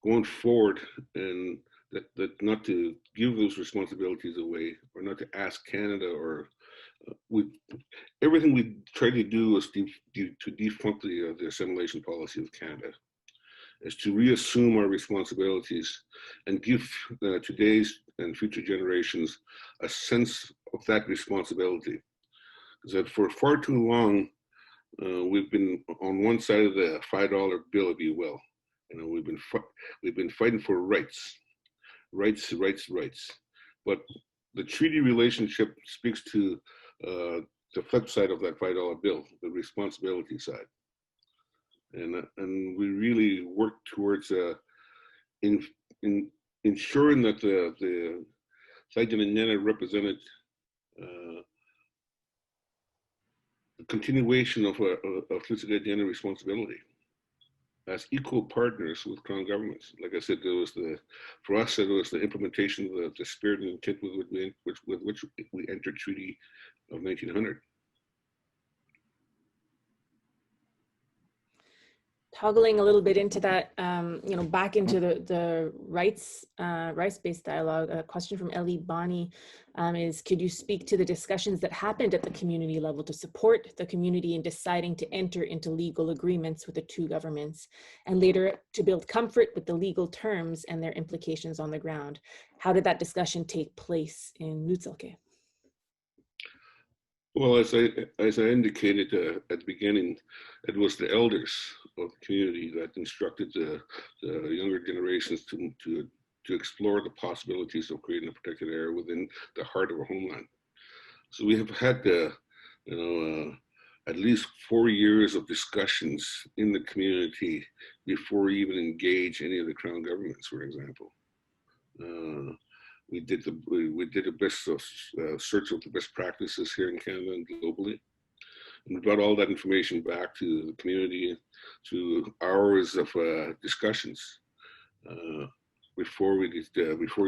going forward, and that not to give those responsibilities away, or not to ask Canada, or everything we tried to do was to defunct the assimilation policy of Canada, is to reassume our responsibilities and give today's and future generations a sense of that responsibility. Because that for far too long, we've been on one side of the $5 bill, if you will. You know, we've been fighting for rights. But the treaty relationship speaks to the flip side of that $5 bill, the responsibility side. And we really work towards in ensuring that the Thaidene Nëné represented the continuation of Lutsel K'e Dene responsibility as equal partners with Crown governments. Like I said, for us, it was the implementation of the spirit and intent with which we entered Treaty of 1900. Toggling a little bit into that, back into the rights-based dialogue, a question from Ellie Bonnie is, could you speak to the discussions that happened at the community level to support the community in deciding to enter into legal agreements with the two governments, and later to build comfort with the legal terms and their implications on the ground? How did that discussion take place in Lutsel K'e? Well, as I indicated at the beginning, it was the elders of the community that instructed the younger generations to explore the possibilities of creating a protected area within the heart of our homeland. So we have had at least 4 years of discussions in the community before we even engage any of the Crown governments, for example. We did the best search of the best practices here in Canada and globally, and we brought all that information back to the community through hours of discussions before we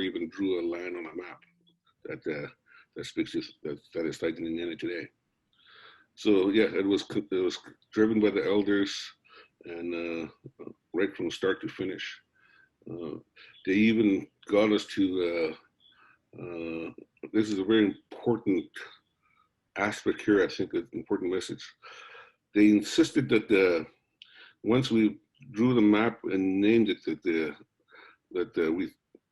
even drew a line on a map that speaks to that is Thaidene Nëné today. So yeah, it was driven by the elders, and right from start to finish. They even got us to. This is a very important aspect here, I think, an important message. They insisted that once we drew the map and named it, that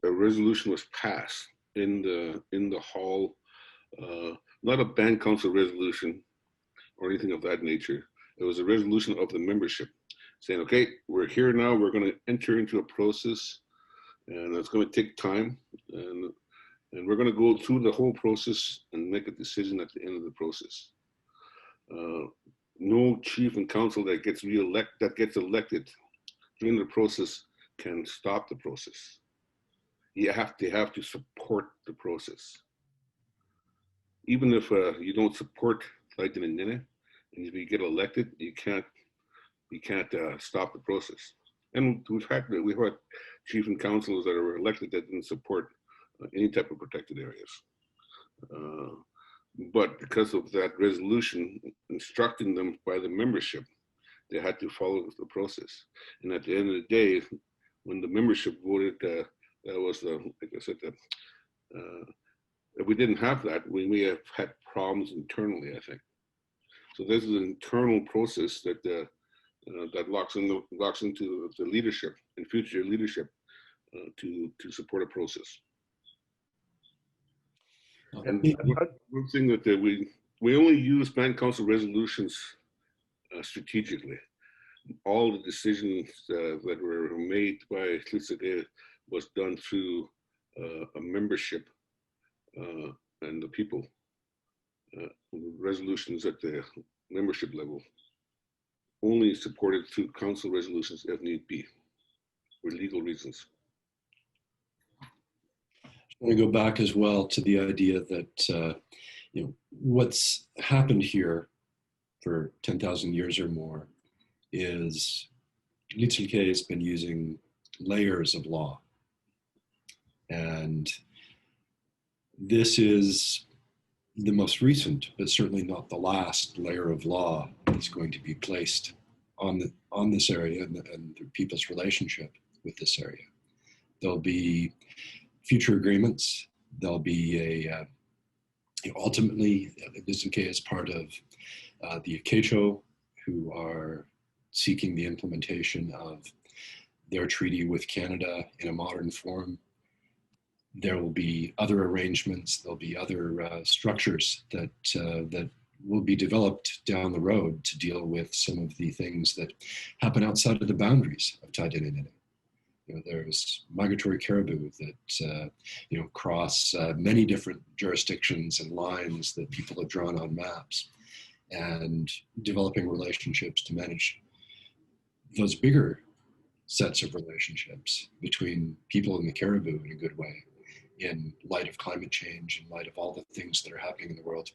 a resolution was passed in the hall, not a band council resolution or anything of that nature. It was a resolution of the membership saying, okay, we're here now, we're going to enter into a process, and it's going to take time, and we're going to go through the whole process and make a decision at the end of the process. No chief and council that gets elected during the process can stop the process. They have to support the process. Even if you don't support Thaidene Nëné, and if you get elected, you can't stop the process. And we've had chief and councils that are elected that didn't support any type of protected areas. But because of that resolution instructing them by the membership, they had to follow the process. And at the end of the day, when the membership voted, that was like I said, if we didn't have that, we may have had problems internally, I think. So this is an internal process that locks into the leadership and future leadership to support a process. And one thing that we only use land council resolutions strategically. All the decisions that were made by Lutsel K'e Dene was done through a membership and the people. Resolutions at the membership level only supported through council resolutions if need be, for legal reasons. I want to go back as well to the idea that what's happened here for 10,000 years or more is Lutsel K'e Dene has been using layers of law, and this is the most recent, but certainly not the last layer of law that's going to be placed on this area and the people's relationship with this area. There'll be future agreements. There'll be ultimately, Lutsel K'e Dene is part of the IPCA, who are seeking the implementation of their treaty with Canada in a modern form. There will be other arrangements, there'll be other structures that will be developed down the road to deal with some of the things that happen outside of the boundaries of Thaidene Nëné. There's migratory caribou that cross many different jurisdictions and lines that people have drawn on maps, and developing relationships to manage those bigger sets of relationships between people and the caribou in a good way, in light of climate change, in light of all the things that are happening in the world,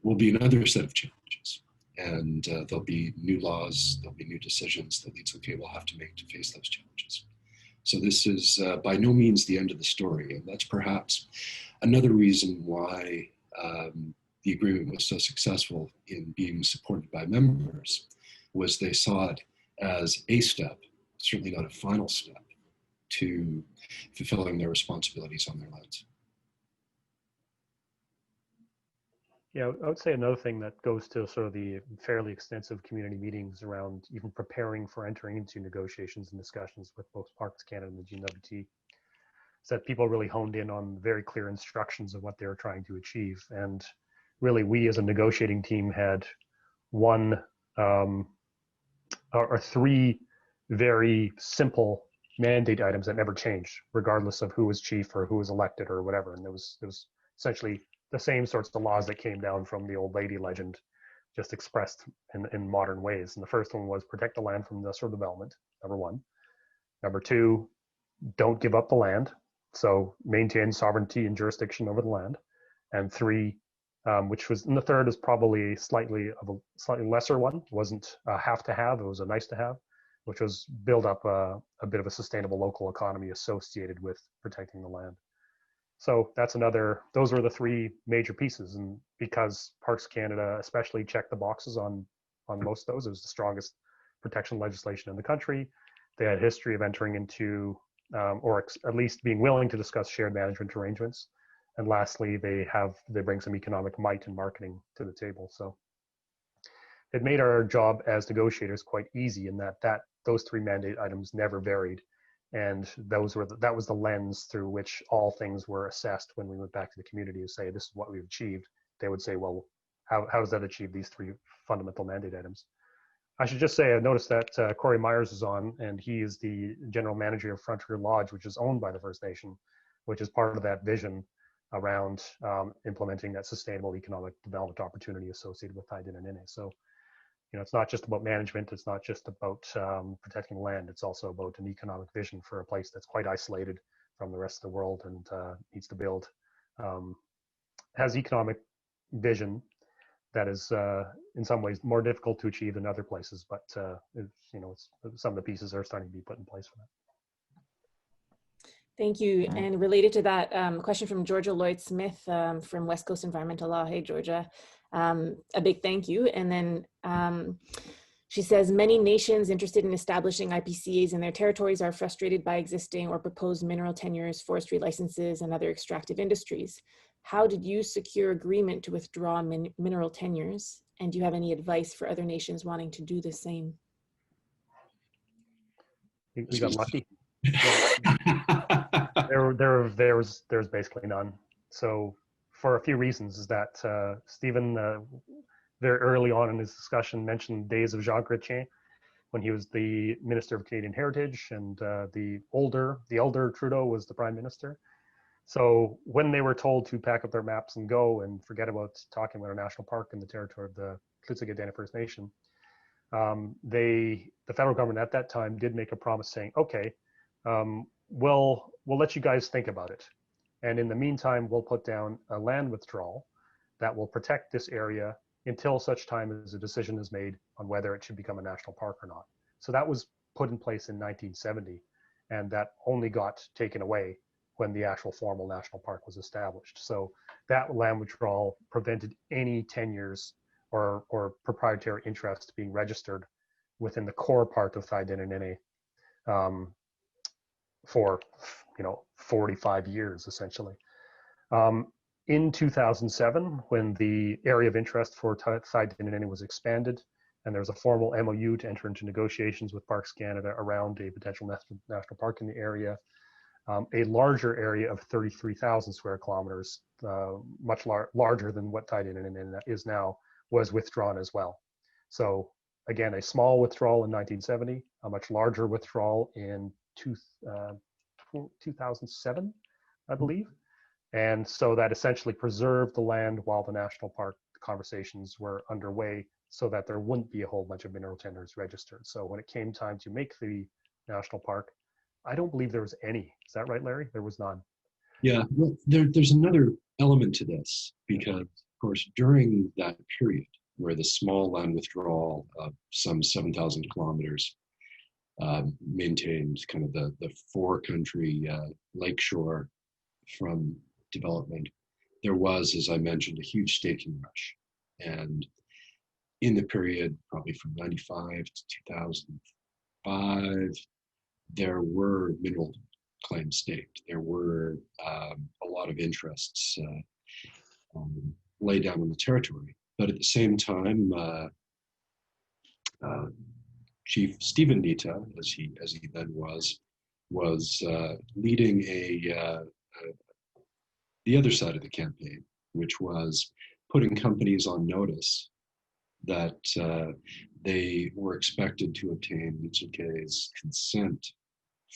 will be another set of challenges. And there'll be new laws, there'll be new decisions that Lutsel K'e Dene will have to make to face those challenges. So this is by no means the end of the story. And that's perhaps another reason why the agreement was so successful in being supported by members, was they saw it as a step, certainly not a final step, to fulfilling their responsibilities on their lands. Yeah, I would say another thing that goes to sort of the fairly extensive community meetings around even preparing for entering into negotiations and discussions with both Parks Canada and the GWT is that people really honed in on very clear instructions of what they were trying to achieve. And really, we as a negotiating team had one or three very simple mandate items that never changed, regardless of who was chief or who was elected or whatever. And it was essentially the same sorts of laws that came down from the old lady legend, just expressed in modern ways. And the first one was protect the land from industrial development, number one. Number two, don't give up the land. So maintain sovereignty and jurisdiction over the land. And three, which was, and the third is probably slightly lesser one, wasn't a have to have, it was a nice to have, which was build up a bit of a sustainable local economy associated with protecting the land. So that's another, those were the three major pieces. And because Parks Canada especially checked the boxes on most of those, it was the strongest protection legislation in the country. They had a history of entering into, at least being willing to discuss shared management arrangements. And lastly, they bring some economic might and marketing to the table. So it made our job as negotiators quite easy in that those three mandate items never varied. And that was the lens through which all things were assessed when we went back to the community to say, this is what we've achieved. They would say, well, how does that achieve these three fundamental mandate items? I should just say, I noticed that Corey Myers is on, and he is the general manager of Frontier Lodge, which is owned by the First Nation, which is part of that vision around implementing that sustainable economic development opportunity associated with Thaidene Nëné. So, it's not just about management. It's not just about protecting land. It's also about an economic vision for a place that's quite isolated from the rest of the world and needs to build, has economic vision that is in some ways more difficult to achieve than other places, but some of the pieces are starting to be put in place for that. Thank you. And related to that, question from Georgia Lloyd-Smith from West Coast Environmental Law. Hey, Georgia. A big thank you. And then she says, many nations interested in establishing IPCAs in their territories are frustrated by existing or proposed mineral tenures, forestry licenses, and other extractive industries. How did you secure agreement to withdraw mineral tenures? And do you have any advice for other nations wanting to do the same? We got lucky. There's basically none. So for a few reasons, is that Steven, very early on in his discussion, mentioned days of Jean Chrétien when he was the Minister of Canadian Heritage, and the elder Trudeau was the Prime Minister. So when they were told to pack up their maps and go and forget about talking about a national park in the territory of the Lutsel K'e Dene First Nation, the federal government at that time did make a promise saying, okay, we'll let you guys think about it. And in the meantime, we'll put down a land withdrawal that will protect this area until such time as a decision is made on whether it should become a national park or not. So that was put in place in 1970, and that only got taken away when the actual formal national park was established. So that land withdrawal prevented any tenures or proprietary interest being registered within the core part of Thaidene Nëné for 45 years essentially. In 2007, when the area of interest for Thaidene Nëné was expanded, and there was a formal MOU to enter into negotiations with Parks Canada around a potential national park in the area, a larger area of 33,000 square kilometers, much larger than what Thaidene Nëné is now, was withdrawn as well. So again, a small withdrawal in 1970, a much larger withdrawal in 2007, I believe. And so that essentially preserved the land while the national park conversations were underway, so that there wouldn't be a whole bunch of mineral tenders registered. So when it came time to make the national park, I don't believe there was any. Is that right, Larry? There was none. Yeah, well, there's another element to this, because of course, during that period where the small land withdrawal of some 7,000 kilometers maintained kind of the four-country lakeshore from development, there was, as I mentioned, a huge staking rush. And in the period, probably from 95 to 2005, there were mineral claims staked. There were a lot of interests laid down on the territory. But at the same time, Chief Steven Nitah, as he then was leading the other side of the campaign, which was putting companies on notice that they were expected to obtain Lutsel K'e's consent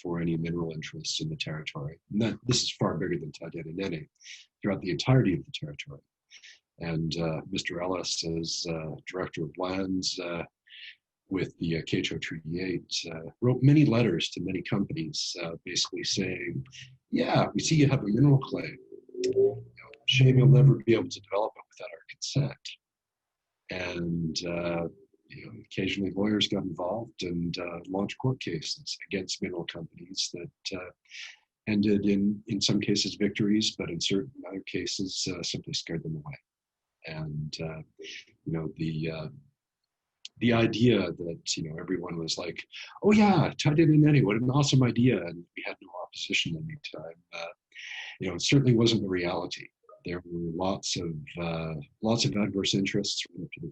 for any mineral interests in the territory. And this is far bigger than Thaidene Nëné, throughout the entirety of the territory. And Mr. Ellis, as Director of Lands with the Quechua Treaty 8, wrote many letters to many companies, basically saying, yeah, we see you have a mineral claim. Shame you'll never be able to develop it without our consent. And occasionally lawyers got involved and launched court cases against mineral companies that ended in some cases victories, but in certain other cases simply scared them away. And the idea that everyone was like, oh yeah, Thaidene Nëné, what an awesome idea, and we had no opposition at any time. It certainly wasn't the reality. There were lots of adverse interests up to the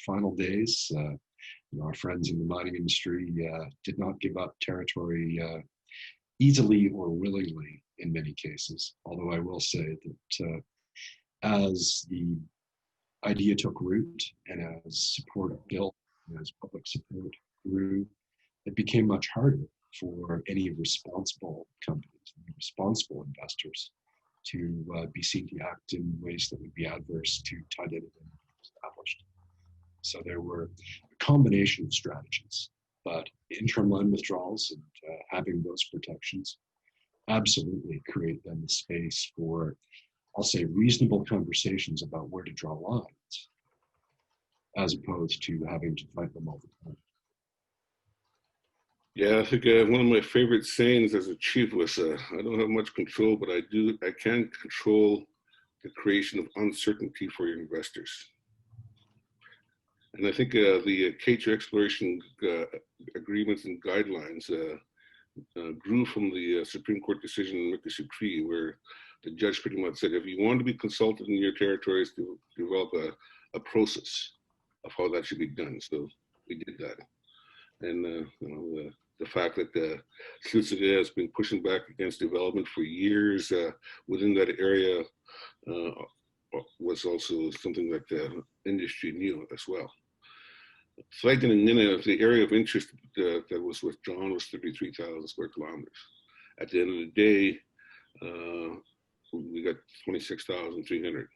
final days. Our friends in the mining industry did not give up territory easily or willingly in many cases. Although I will say that as the idea took root and as support built, and as public support grew, it became much harder for any responsible companies, responsible investors, to be seen to act in ways that would be adverse to Thaidene Nëné established. So there were a combination of strategies, but interim land withdrawals and having those protections absolutely create then the space for, I'll say, reasonable conversations about where to draw lines, as opposed to having to fight them all the time. Yeah, I think one of my favorite sayings as a chief was, I don't have much control, but I can control the creation of uncertainty for your investors. And I think the Quechua exploration agreements and guidelines grew from the Supreme Court decision in Mikisew Treaty, where the judge pretty much said, if you want to be consulted in your territories, to develop a process of how that should be done. So we did that. And the fact that the Lutsel K'e Dene has been pushing back against development for years within that area was also something that the industry knew as well. Thaidene Nëné, the area of interest that was withdrawn was 33,000 square kilometers. At the end of the day, we got 26,300.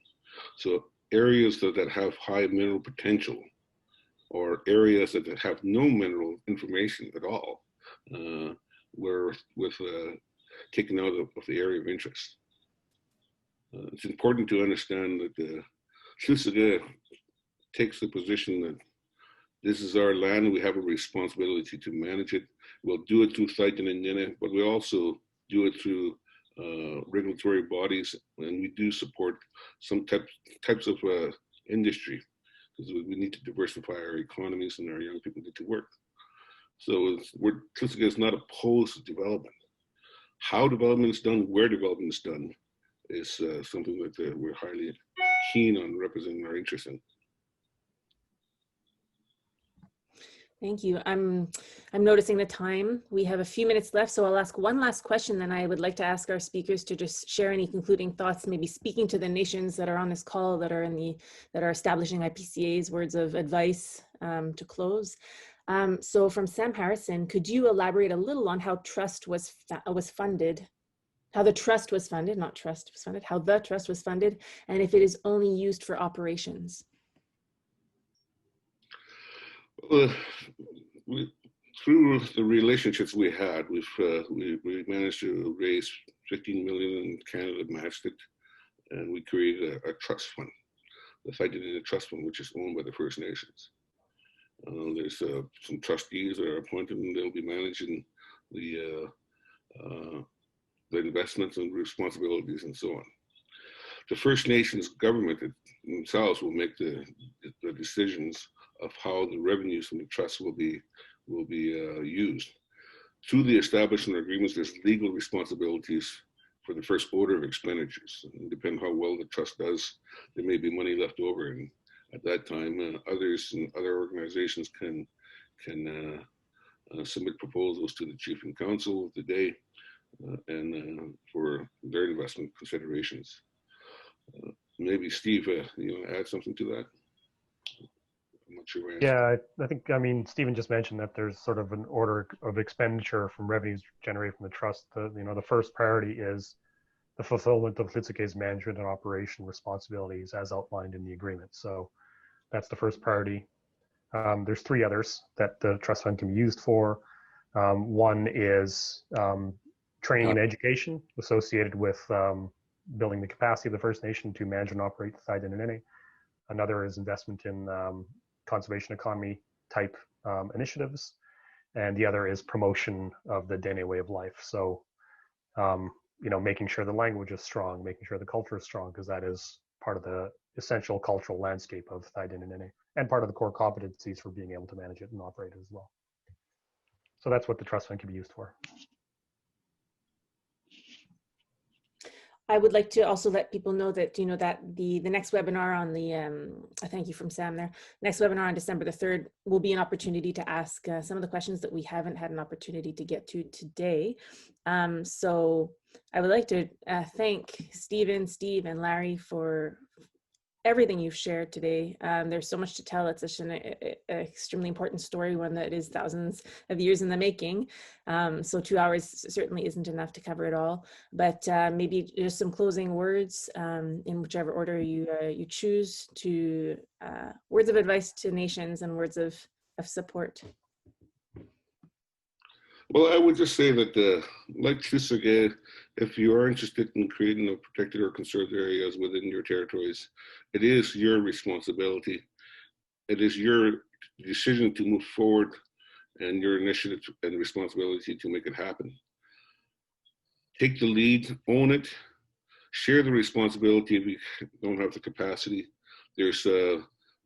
So areas that have high mineral potential, or areas that have no mineral information at all, were taken out of the area of interest. It's important to understand that the Lutsel K'e Dene takes the position that this is our land, we have a responsibility to manage it. We'll do it through Thaidene Nëné, but we also do it through regulatory bodies, and we do support some types of industry, because we need to diversify our economies and our young people need to work. So Lutsel K'e Dene is not opposed to development. How development is done, where development is done, is something that we're highly keen on representing our interest in. Thank you. I'm noticing the time. We have a few minutes left, so I'll ask one last question. Then I would like to ask our speakers to just share any concluding thoughts, maybe speaking to the nations that are on this call, that are establishing IPCA's words of advice to close. So from Sam Harrison, could you elaborate a little on how trust was funded? How the trust was funded, not trust was funded, how the trust was funded, and if it is only used for operations? Through the relationships we had, we managed to raise 15 million, and Canada matched it, and we created a trust fund, the Thaidene Nëné Trust Fund, which is owned by the First Nations. There's some trustees that are appointed, and they'll be managing the investments and responsibilities and so on. The First Nations government themselves will make the decisions of how the revenues from the trust will be used. Through the establishment agreements, there's legal responsibilities for the first order of expenditures. And depending on how well the trust does, there may be money left over, and at that time, others and other organizations can submit proposals to the Chief and Council of the day and for their investment considerations. Maybe Steve, you want to add something to that? I'm not sure. Yeah, I think, Steven just mentioned that there's sort of an order of expenditure from revenues generated from the trust. The first priority is the fulfillment of Lutsel K'e Dene's management and operation responsibilities as outlined in the agreement. So that's the first priority. There's three others that the trust fund can be used for. One is training and education associated with building the capacity of the First Nation to manage and operate the Thaidene Nëné. Another is investment in conservation economy type initiatives. And the other is promotion of the Dene way of life. So, making sure the language is strong, making sure the culture is strong, because that is part of the essential cultural landscape of Thaidene Nëné and part of the core competencies for being able to manage it and operate it as well. So that's what the trust fund can be used for. I would like to also let people know that, that the next webinar on the, thank you from Sam there, next webinar on December the 3rd will be an opportunity to ask some of the questions that we haven't had an opportunity to get to today. So I would like to thank Steven, Steve, and Larry for everything you've shared today. There's so much to tell. It's such an extremely important story, one that is thousands of years in the making. So 2 hours certainly isn't enough to cover it all, but maybe just some closing words in whichever order you choose, to words of advice to nations and words of support. Well, I would just say that, like Lutsel K'e Dene, if you are interested in creating a protected or conserved areas within your territories, it is your responsibility. It is your decision to move forward and your initiative and responsibility to make it happen. Take the lead, own it, share the responsibility if you don't have the capacity. There's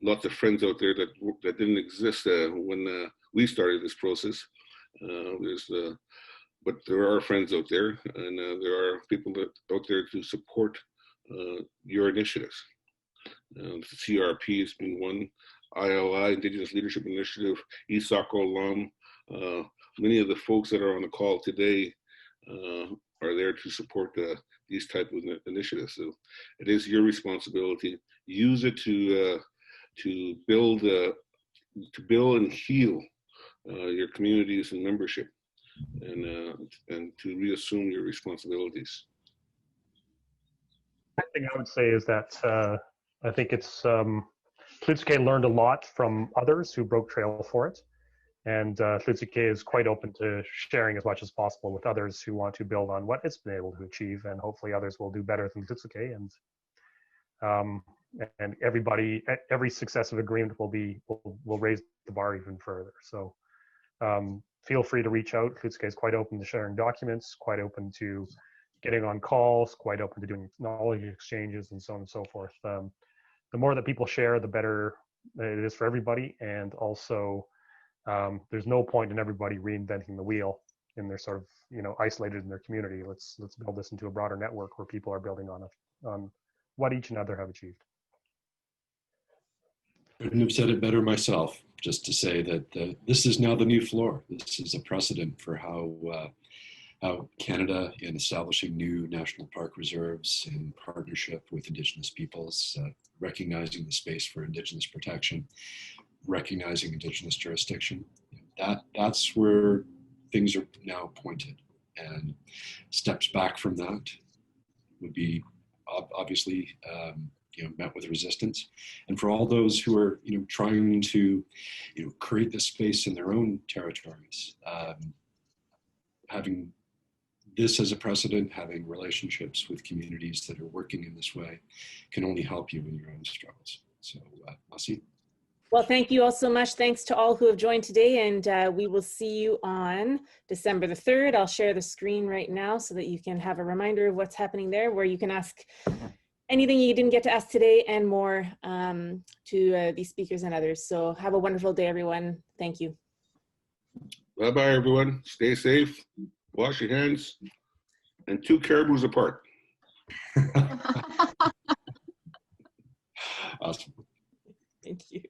lots of friends out there that didn't exist when we started this process. But there are friends out there, and there are people out there to support your initiatives. The CRP has been one, ILI, Indigenous Leadership Initiative, IISAAK OLAM many of the folks that are on the call today are there to support these type of initiatives. So it is your responsibility. Use it to build and heal your communities and membership, and to reassume your responsibilities. One thing I would say is that I think it's Lutsel K'e learned a lot from others who broke trail for it, and Lutsel K'e is quite open to sharing as much as possible with others who want to build on what it's been able to achieve, and hopefully others will do better than Lutsel K'e, and every successive agreement will raise the bar even further. So feel free to reach out. Lutsel K'e is quite open to sharing documents, quite open to getting on calls, quite open to doing knowledge exchanges, and so on and so forth. The more that people share, the better it is for everybody. And also, there's no point in everybody reinventing the wheel in their sort of, isolated in their community. Let's build this into a broader network where people are building on what each and other have achieved. I couldn't have said it better myself, just to say that this is now the new floor. This is a precedent for how Canada, in establishing new national park reserves in partnership with Indigenous peoples, recognizing the space for Indigenous protection, recognizing Indigenous jurisdiction, that's where things are now pointed. And steps back from that would be obviously met with resistance. And for all those who are trying to create this space in their own territories, having this as a precedent, having relationships with communities that are working in this way can only help you in your own struggles. So, merci. Well, thank you all so much. Thanks to all who have joined today, and we will see you on December the 3rd. I'll share the screen right now so that you can have a reminder of what's happening there, where you can ask anything you didn't get to ask today and more to these speakers and others. So have a wonderful day, everyone. Thank you. Bye-bye, everyone. Stay safe. Wash your hands. And 2 caribous apart. Awesome. Thank you.